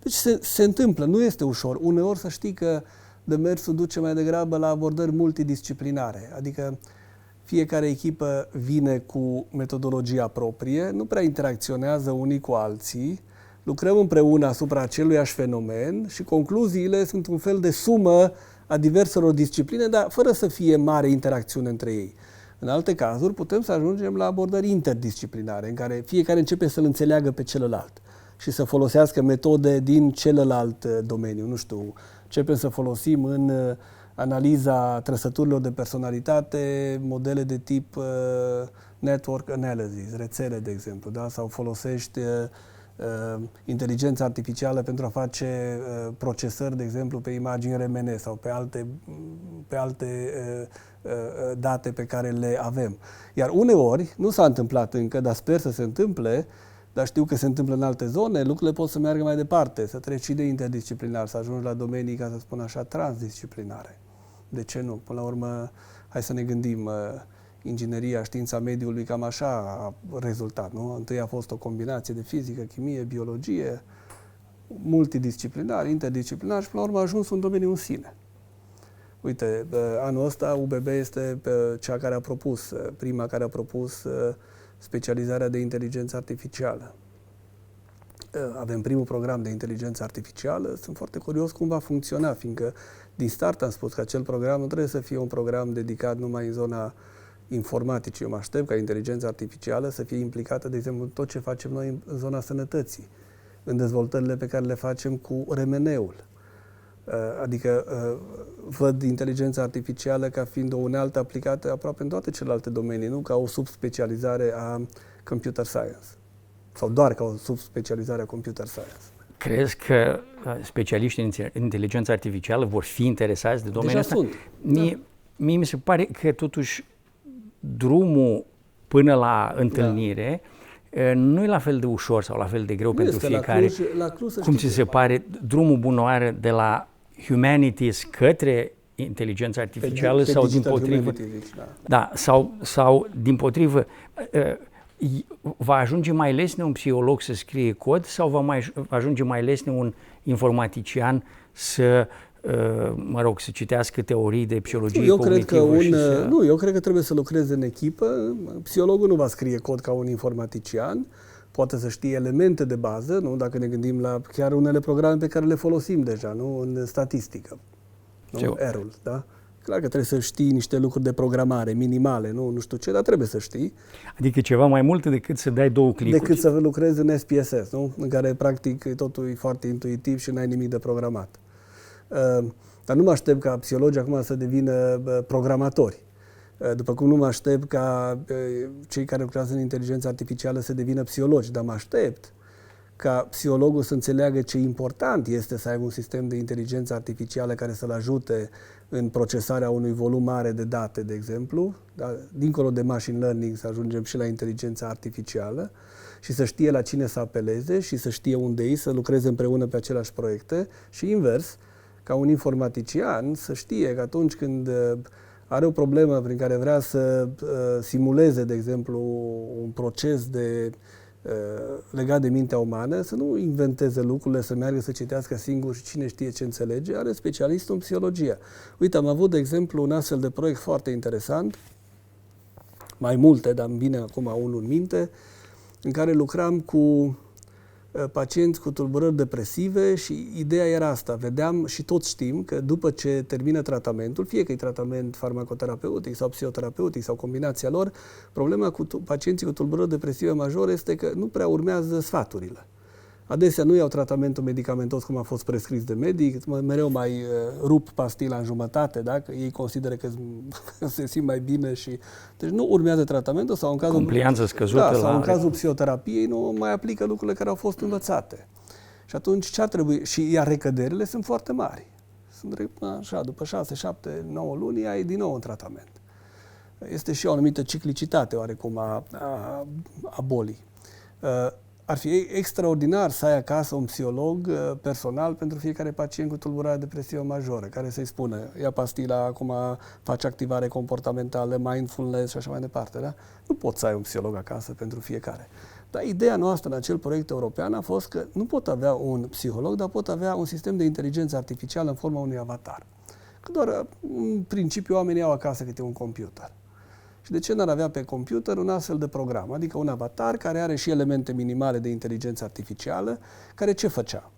[SPEAKER 3] Deci se întâmplă, nu este ușor. Uneori să știi că demersul duce mai degrabă la abordări multidisciplinare, adică fiecare echipă vine cu metodologia proprie, nu prea interacționează unii cu alții, lucrăm împreună asupra aceluiași fenomen și concluziile sunt un fel de sumă a diverselor discipline, dar fără să fie mare interacțiune între ei. În alte cazuri putem să ajungem la abordări interdisciplinare, în care fiecare începe să-l înțeleagă pe celălalt și să folosească metode din celălalt domeniu. Nu știu, începem să folosim în analiza trăsăturilor de personalitate modele de tip network analysis, rețele, de exemplu, da? Sau folosești inteligența artificială pentru a face procesări, de exemplu, pe imagini RMN sau pe alte date pe care le avem. Iar uneori, nu s-a întâmplat încă, dar sper să se întâmple, dar știu că se întâmplă în alte zone, lucrurile pot să meargă mai departe, să treci și de interdisciplinar, să ajungi la domenii, ca să spun așa, transdisciplinare. De ce nu? Până la urmă, hai să ne gândim, ingineria, știința mediului, cam așa a rezultat, nu? Întâi a fost o combinație de fizică, chimie, biologie, multidisciplinar, interdisciplinar și până la urmă a ajuns un domeniu în sine. Uite, anul ăsta UBB este cea care a propus, prima care a propus specializarea de inteligență artificială. Avem primul program de inteligență artificială, sunt foarte curios cum va funcționa, fiindcă din start am spus că acel program nu trebuie să fie un program dedicat numai în zona informaticii. Eu mă aștept ca inteligența artificială să fie implicată, de exemplu, în tot ce facem noi în zona sănătății, în dezvoltările pe care le facem cu RMN-ul. Adică văd inteligența artificială ca fiind o unealtă aplicată aproape în toate celelalte domenii, nu ca o subspecializare a computer science. Sau doar ca o subspecializare a computer science.
[SPEAKER 2] Crezi că specialiștii în inteligență artificială vor fi interesați de domeniul ăsta?
[SPEAKER 3] Sunt.
[SPEAKER 2] Mie mi se pare că totuși drumul până la întâlnire nu e la fel de ușor sau la fel de greu pentru fiecare.
[SPEAKER 3] La Cluj,
[SPEAKER 2] cum ți se pare drumul bunoară de la humanities către inteligența artificială sau dimpotrivă? Da, sau dimpotrivă, va ajunge mai lesne un psiholog să scrie cod sau va ajunge mai lesne un informatician să să citească teorii de psihologie cognitivă?
[SPEAKER 3] Eu cred că trebuie să lucreze în echipă. Psihologul nu va scrie cod ca un informatician, poate să știe elemente de bază, nu? Dacă ne gândim la chiar unele programe pe care le folosim deja, nu? În statistică. R-ul, da? Clar că trebuie să știi niște lucruri de programare minimale, nu știu ce, dar trebuie să știi.
[SPEAKER 2] Adică ceva mai mult decât să dai 2 clicuri.
[SPEAKER 3] Decât să lucrezi în SPSS, nu? În care practic totul e foarte intuitiv și n-ai nimic de programat. Dar nu mă aștept ca psihologii acum să devină programatori. După cum nu mă aștept ca cei care lucrează în inteligență artificială să devină psihologi, dar mă aștept ca psihologul să înțeleagă ce important este să aibă un sistem de inteligență artificială care să-l ajute în procesarea unui volum mare de date, de exemplu, da? Dincolo de machine learning să ajungem și la inteligența artificială și să știe la cine să apeleze și să știe unde e, să lucreze împreună pe aceleași proiecte și invers, ca un informatician să știe că atunci când are o problemă prin care vrea să simuleze, de exemplu, un proces legat de mintea umană, să nu inventeze lucrurile, să meargă să citească singur și cine știe ce înțelege, are specialistul în psihologie. Uite, am avut, de exemplu, un astfel de proiect foarte interesant, mai multe, dar îmi vine acum unul în minte, în care lucram cu pacienți cu tulburări depresive și ideea era asta. Vedeam și toți știm că după ce termină tratamentul, fie că e tratament farmacoterapeutic sau psihoterapeutic sau combinația lor, problema cu pacienții cu tulburări depresive majore este că nu prea urmează sfaturile. Adesea nu iau tratamentul medicamentos cum a fost prescris de medic, mereu mai rup pastila în jumătate, dacă ei consideră că se simt mai bine și... Deci nu urmează tratamentul sau în cazul...
[SPEAKER 2] Complianță scăzută
[SPEAKER 3] sau în cazul psihoterapiei nu mai aplică lucrurile care au fost învățate. Și atunci ce ar trebui? Și iar recăderile sunt foarte mari. Sunt așa, după 6, 7, 9 luni ai din nou în tratament. Este și o anumită ciclicitate oarecum a bolii. Ar fi extraordinar să ai acasă un psiholog personal pentru fiecare pacient cu tulburare depresivă majoră, care să-i spună, ia pastila, acum faci activare comportamentală, mindfulness și așa mai departe. Da? Nu poți să ai un psiholog acasă pentru fiecare. Dar ideea noastră în acel proiect european a fost că nu pot avea un psiholog, dar pot avea un sistem de inteligență artificială în forma unui avatar. Că doar în principiu oamenii au acasă câte un computer. Și de ce n-ar avea pe computer un astfel de program? Adică un avatar care are și elemente minimale de inteligență artificială, care ce făcea?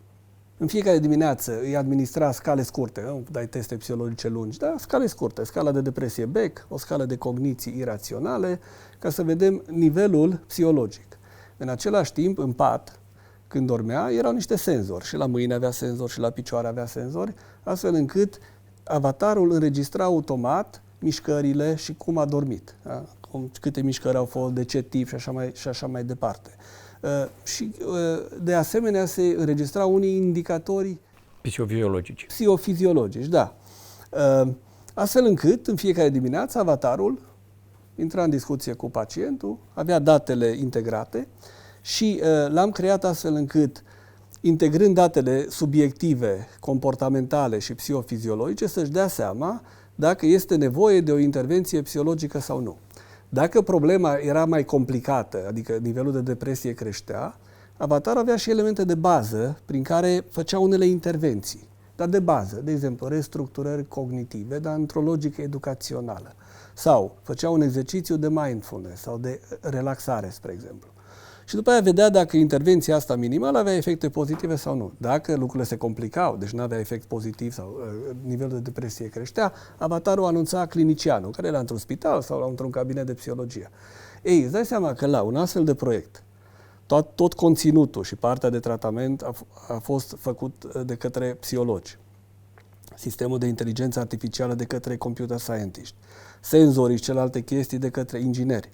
[SPEAKER 3] În fiecare dimineață îi administra scale scurte, nu dai teste psihologice lungi, dar scale scurte, scala de depresie Beck, o scală de cogniții iraționale, ca să vedem nivelul psihologic. În același timp, în pat, când dormea, erau niște senzori. Și la mâini avea senzori, și la picioare avea senzori, astfel încât avatarul înregistra automat mișcările și cum a dormit. Da? Câte mișcări au fost, de ce tip și așa mai departe. De asemenea se înregistrau unii indicatori psihofiziologici, da. Astfel încât în fiecare dimineață avatarul intra în discuție cu pacientul, avea datele integrate și l-am creat astfel încât, integrând datele subiective, comportamentale și psihofiziologice, să-și dea seama dacă este nevoie de o intervenție psihologică sau nu. Dacă problema era mai complicată, adică nivelul de depresie creștea, avatarul avea și elemente de bază prin care făcea unele intervenții, dar de bază, de exemplu, restructurări cognitive, dar într-o logică educațională. Sau făcea un exercițiu de mindfulness sau de relaxare, spre exemplu. Și după aia vedea dacă intervenția asta minimală avea efecte pozitive sau nu. Dacă lucrurile se complicau, deci nu avea efect pozitiv sau nivelul de depresie creștea, avatarul anunța clinicianul, care era într-un spital sau într-un cabinet de psihologie. Ei, îți dai seama că la un astfel de proiect, tot conținutul și partea de tratament a fost făcut de către psihologi. Sistemul de inteligență artificială de către computer scientiști. Senzorii și celelalte chestii de către ingineri.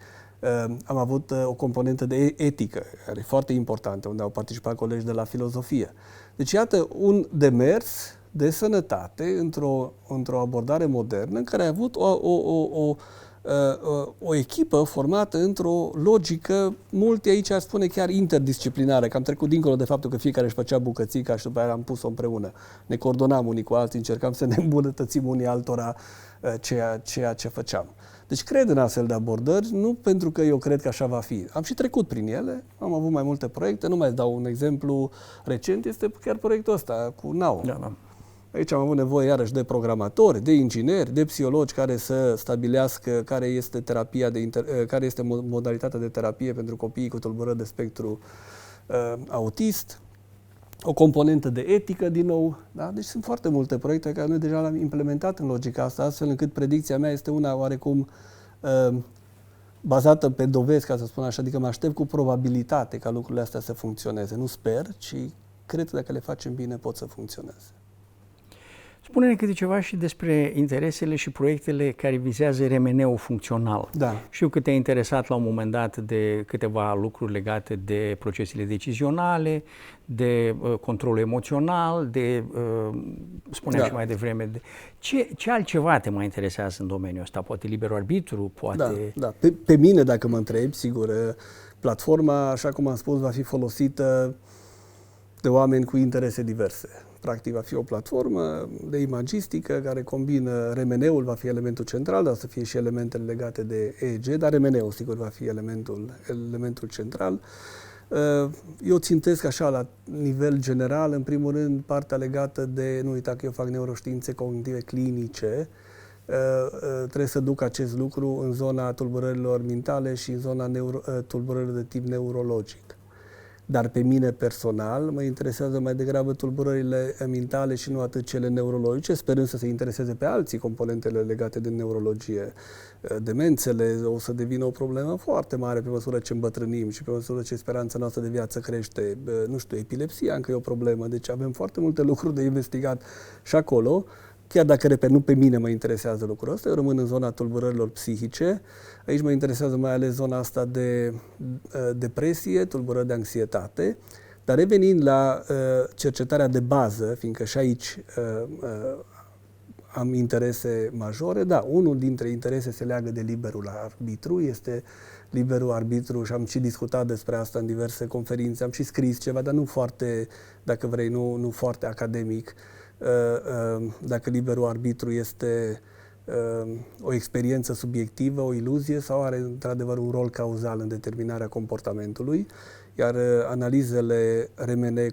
[SPEAKER 3] Am avut o componentă de etică, care e foarte importantă, unde au participat colegi de la filozofie. Deci, iată, un demers de sănătate într-o abordare modernă, în care a avut o echipă formată într-o logică, multe aici ar spune chiar interdisciplinară, că am trecut dincolo de faptul că fiecare își făcea bucățica și după aia am pus-o împreună. Ne coordonam unii cu alții, încercam să ne îmbunătățim unii altora ceea ce făceam. Deci cred în astfel de abordări, nu pentru că eu cred că așa va fi. Am și trecut prin ele, am avut mai multe proiecte, nu mai dau un exemplu recent, este chiar proiectul ăsta cu NAO. Da. Aici am avut nevoie iarăși de programatori, de ingineri, de psihologi care să stabilească care este care este modalitatea de terapie pentru copiii cu tulburări de spectru autist, o componentă de etică din nou. Da? Deci sunt foarte multe proiecte care noi deja le-am implementat în logica asta, astfel încât predicția mea este una oarecum bazată pe dovezi, ca să spun așa, adică mă aștept cu probabilitate ca lucrurile astea să funcționeze. Nu sper, ci cred că dacă le facem bine pot să funcționeze.
[SPEAKER 2] Spune-ne câte ceva și despre interesele și proiectele care vizează RMN-ul funcțional.
[SPEAKER 3] Da.
[SPEAKER 2] Știu că te-ai interesat la un moment dat de câteva lucruri legate de procesele decizionale, de controlul emoțional, de, spuneam și mai devreme, ce altceva te mai interesează în domeniul ăsta? Poate liberul arbitru, poate...
[SPEAKER 3] Da. Pe mine, dacă mă întrebi, sigur, platforma, așa cum am spus, va fi folosită de oameni cu interese diverse. Practic va fi o platformă de imagistică care combină RMN-ul, va fi elementul central, dar să fie și elementele legate de EEG, dar RMN-ul sigur va fi elementul central. Eu țintesc așa la nivel general, în primul rând, partea legată de, nu uita că eu fac neuroștiințe cognitive clinice, trebuie să duc acest lucru în zona tulburărilor mentale și în zona tulburărilor de tip neurologic. Dar pe mine personal mă interesează mai degrabă tulburările mentale și nu atât cele neurologice, sperând să se intereseze pe alții componentele legate de neurologie. Demențele o să devină o problemă foarte mare pe măsură ce îmbătrânim și pe măsură ce speranța noastră de viață crește. Nu știu, epilepsia încă e o problemă, deci avem foarte multe lucruri de investigat și acolo. Chiar dacă, repet, nu pe mine mă interesează lucrul ăsta, eu rămân în zona tulburărilor psihice. Aici mă interesează mai ales zona asta de depresie, tulburări de anxietate. Dar revenind la cercetarea de bază, fiindcă și aici am interese majore, da, unul dintre interese se leagă de liberul arbitru, este liberul arbitru și am și discutat despre asta în diverse conferințe, am și scris ceva, dar nu foarte, dacă vrei, nu foarte academic, dacă liberul arbitru este o experiență subiectivă, o iluzie sau are într-adevăr un rol cauzal în determinarea comportamentului, iar analizele RMN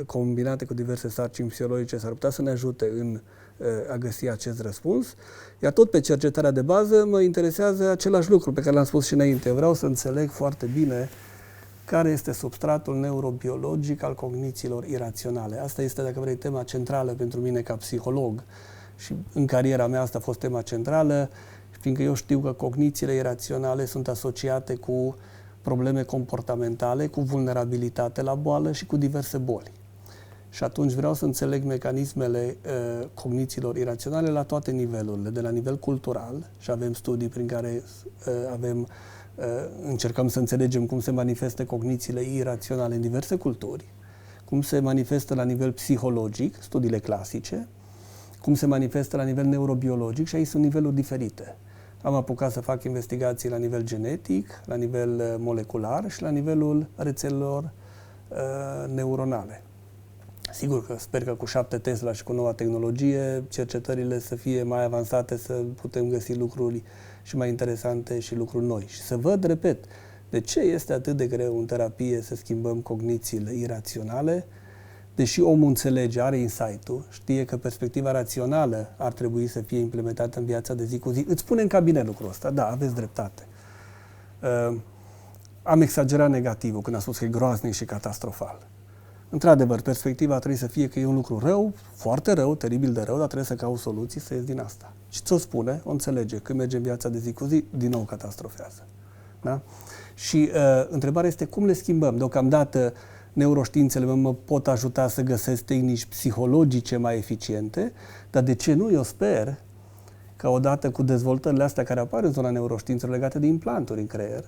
[SPEAKER 3] combinate cu diverse sarcini psihologice s-ar putea să ne ajute în a găsi acest răspuns. Iar tot pe cercetarea de bază mă interesează același lucru pe care l-am spus și înainte. Eu vreau să înțeleg foarte bine care este substratul neurobiologic al cognițiilor iraționale. Asta este, dacă vrei, tema centrală pentru mine ca psiholog. Și în cariera mea asta a fost tema centrală, fiindcă eu știu că cognițiile iraționale sunt asociate cu probleme comportamentale, cu vulnerabilitate la boală și cu diverse boli. Și atunci vreau să înțeleg mecanismele cognițiilor iraționale la toate nivelurile, de la nivel cultural, și avem studii prin care încercăm să înțelegem cum se manifestă cognițiile iraționale în diverse culturi, cum se manifestă la nivel psihologic, studiile clasice, cum se manifestă la nivel neurobiologic și aici sunt niveluri diferite. Am apucat să fac investigații la nivel genetic, la nivel molecular și la nivelul rețelelor neuronale. Sigur că sper că cu 7 Tesla și cu noua tehnologie, cercetările să fie mai avansate, să putem găsi lucruri și mai interesante și lucruri noi. Și să văd, repet, de ce este atât de greu în terapie să schimbăm cognițiile iraționale, deși omul înțelege, are insight-ul, știe că perspectiva rațională ar trebui să fie implementată în viața de zi cu zi. Îți spune în cabinet lucrul ăsta, da, aveți dreptate. Am exagerat negativul când am spus că e groaznic și catastrofal. Într-adevăr, perspectiva trebuie să fie că e un lucru rău, foarte rău, teribil de rău, dar trebuie să cauți soluții să ies din asta. Și ți-o spune, o înțelege, când merge în viața de zi cu zi, din nou catastrofează. Da? Și întrebarea este cum le schimbăm. Deocamdată, neuroștiințele mă pot ajuta să găsesc tehnici psihologice mai eficiente, dar de ce nu? Eu sper că odată cu dezvoltările astea care apar în zona neuroștiințelor legate de implanturi în creier,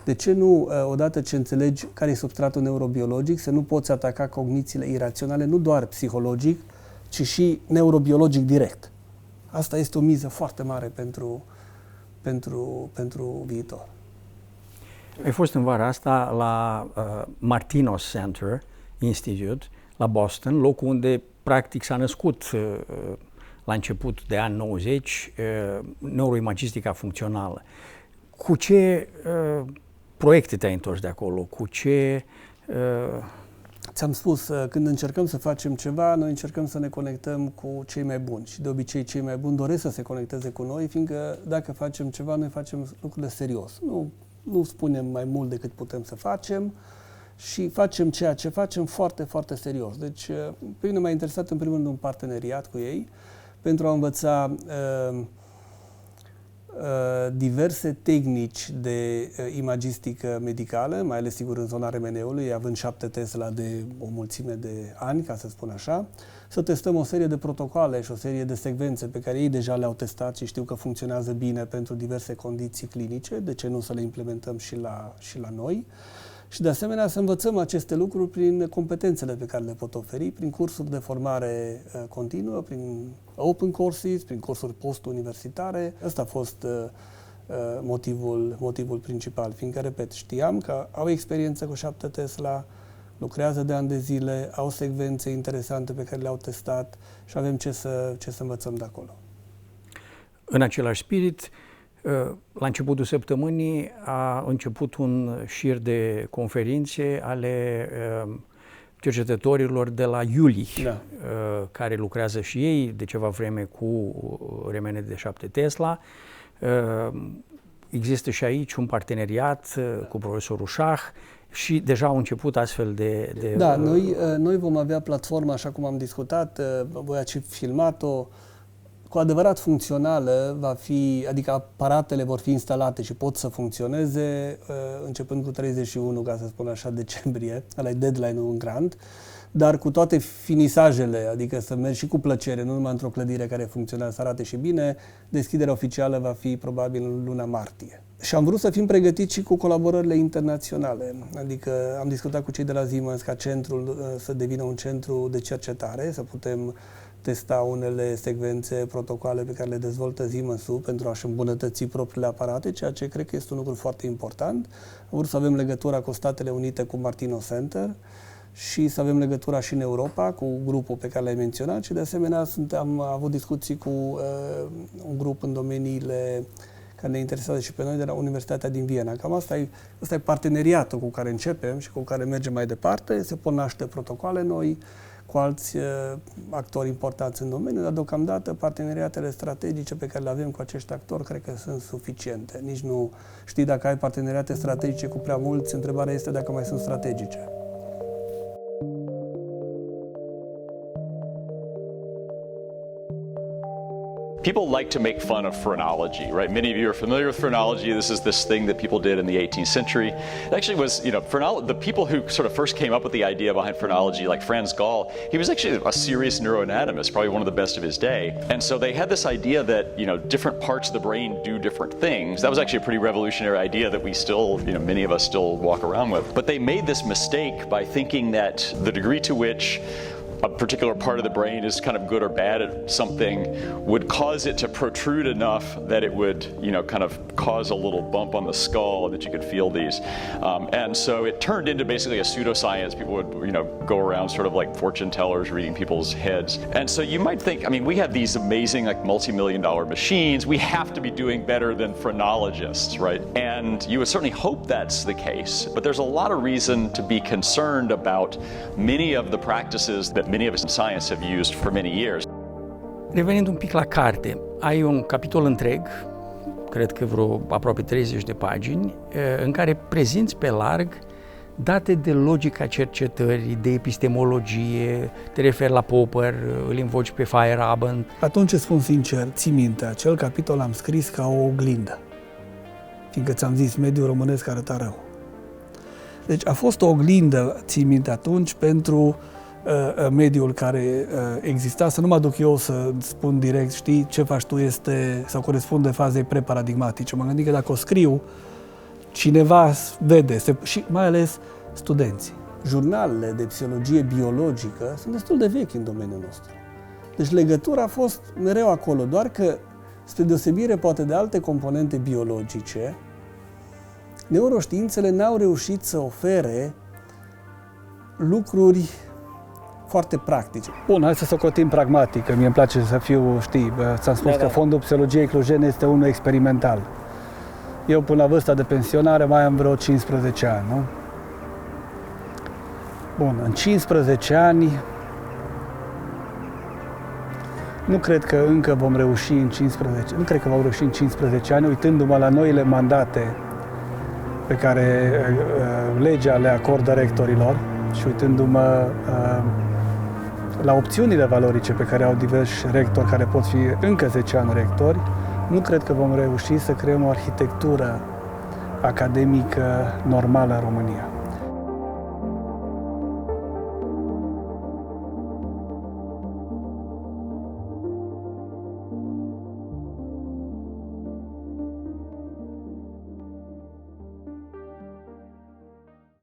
[SPEAKER 3] de ce nu, odată ce înțelegi care e substratul neurobiologic, să nu poți ataca cognițiile iraționale, nu doar psihologic, ci și neurobiologic direct. Asta este o miză foarte mare pentru viitor.
[SPEAKER 2] Ai fost în vara asta la Martinos Center Institute, la Boston, locul unde practic s-a născut la început de ani 90 neuroimagistica funcțională. Cu ce proiecte te-ai întors de acolo? Cu ce...
[SPEAKER 3] Ți-am spus, când încercăm să facem ceva, noi încercăm să ne conectăm cu cei mai buni. Și de obicei cei mai buni doresc să se conecteze cu noi, fiindcă dacă facem ceva, noi facem lucrurile serios. Nu spunem mai mult decât putem să facem și facem ceea ce facem foarte, foarte serios. Deci, pe mine m-a interesat în primul rând un parteneriat cu ei pentru a învăța diverse tehnici de imagistică medicală, mai ales sigur în zona RMN-ului, având 7 Tesla de o mulțime de ani, ca să spun așa, să testăm o serie de protocoale și o serie de secvențe pe care ei deja le-au testat și știu că funcționează bine pentru diverse condiții clinice, de ce nu să le implementăm și la noi. Și de asemenea să învățăm aceste lucruri prin competențele pe care le pot oferi, prin cursuri de formare continuă, prin open courses, prin cursuri post-universitare. Ăsta a fost motivul principal, fiindcă, repet, știam că au experiență cu 7 Tesla, lucrează de ani de zile, au secvențe interesante pe care le-au testat și avem ce să învățăm de acolo.
[SPEAKER 2] În același spirit, la începutul săptămânii a început un șir de conferințe ale cercetătorilor de la Jülich, da, care lucrează și ei de ceva vreme cu remene de 7 Tesla. Există și aici un parteneriat cu profesorul Șah și deja au început astfel de...
[SPEAKER 3] Da, noi vom avea platforma, așa cum am discutat, voi ați filmat-o, cu adevărat funcțională va fi, adică aparatele vor fi instalate și pot să funcționeze începând cu 31, ca să spun așa, decembrie, ăla e deadline-ul în grant, dar cu toate finisajele, adică să mergi și cu plăcere, nu numai într-o clădire care funcționează, să arate și bine, deschiderea oficială va fi probabil în luna martie. Și am vrut să fim pregătiți și cu colaborările internaționale, adică am discutat cu cei de la Siemens ca centrul să devină un centru de cercetare, să putem testa unele secvențe, protocoale pe care le dezvoltă Siemens-ul pentru a-și îmbunătăți propriile aparate, ceea ce cred că este un lucru foarte important. Am vrut să avem legătura cu Statele Unite, cu Martino Center, și să avem legătura și în Europa cu grupul pe care l-ai menționat și de asemenea am avut discuții cu un grup în domeniile care ne interesează și pe noi de la Universitatea din Viena. Cam asta e parteneriatul cu care începem și cu care mergem mai departe. Se pot naște protocoale noi cu alți actori importanți în domeniu, dar deocamdată parteneriatele strategice pe care le avem cu acești actori cred că sunt suficiente. Nici nu știi dacă ai parteneriate strategice cu prea mulți, întrebarea este dacă mai sunt strategice.
[SPEAKER 10] People like to make fun of phrenology, right? Many of you are familiar with phrenology. This is this thing that people did in the 18th century. It actually was, the people who sort of first came up with the idea behind phrenology, like Franz Gall, he was actually a serious neuroanatomist, probably one of the best of his day. And so they had this idea that, different parts of the brain do different things. That was actually a pretty revolutionary idea that we still, many of us still walk around with. But they made this mistake by thinking that the degree to which a particular part of the brain is kind of good or bad at something would cause it to protrude enough that it would, kind of cause a little bump on the skull that you could feel these. And so it turned into basically a pseudoscience. People would, go around sort of like fortune tellers reading people's heads. And so you might think, we have these amazing like multi-million-dollar machines. We have to be doing better than phrenologists, right? And you would certainly hope that's the case. But there's a lot of reason to be concerned about many of the practices that many of us in science have used for many years.
[SPEAKER 2] Revenind un pic la carte, ai un capitol întreg, cred că vreo aproape 30 de pagini, în care prezinți pe larg date de logica cercetării, de epistemologie, te referi la Popper, îl invoci pe Feyerabend.
[SPEAKER 3] Atunci îți spun sincer, ții minte, acel capitol am scris ca o oglindă, fiindcă ți-am zis, mediul românesc arăta rău. Deci a fost o oglindă, ții minte atunci, pentru mediul care exista, să nu mă duc eu să spun direct, știi, ce faci tu este sau corespunde fazei preparadigmatice. Mă gândesc că dacă o scriu, cineva vede, și mai ales studenții. Jurnalele de psihologie biologică sunt destul de vechi în domeniul nostru. Deci legătura a fost mereu acolo, doar că, spre deosebire poate de alte componente biologice, neuroștiințele n-au reușit să ofere lucruri foarte practice. Bun, hai să socotim pragmatic, că mie îmi place să fiu, știi, ți-am spus că Fondul Psihologiei Clujene este unul experimental. Eu până la vârsta de pensionare mai am vreo 15 ani, nu? Bun, în 15 ani nu cred că încă vom reuși în 15 ani, uitându-mă la noile mandate pe care legea le acordă rectorilor și uitându-mă la opțiunile valorice pe care au diversi rectori care pot fi încă 10 ani rectori, nu cred că vom reuși să creăm o arhitectură academică normală în România.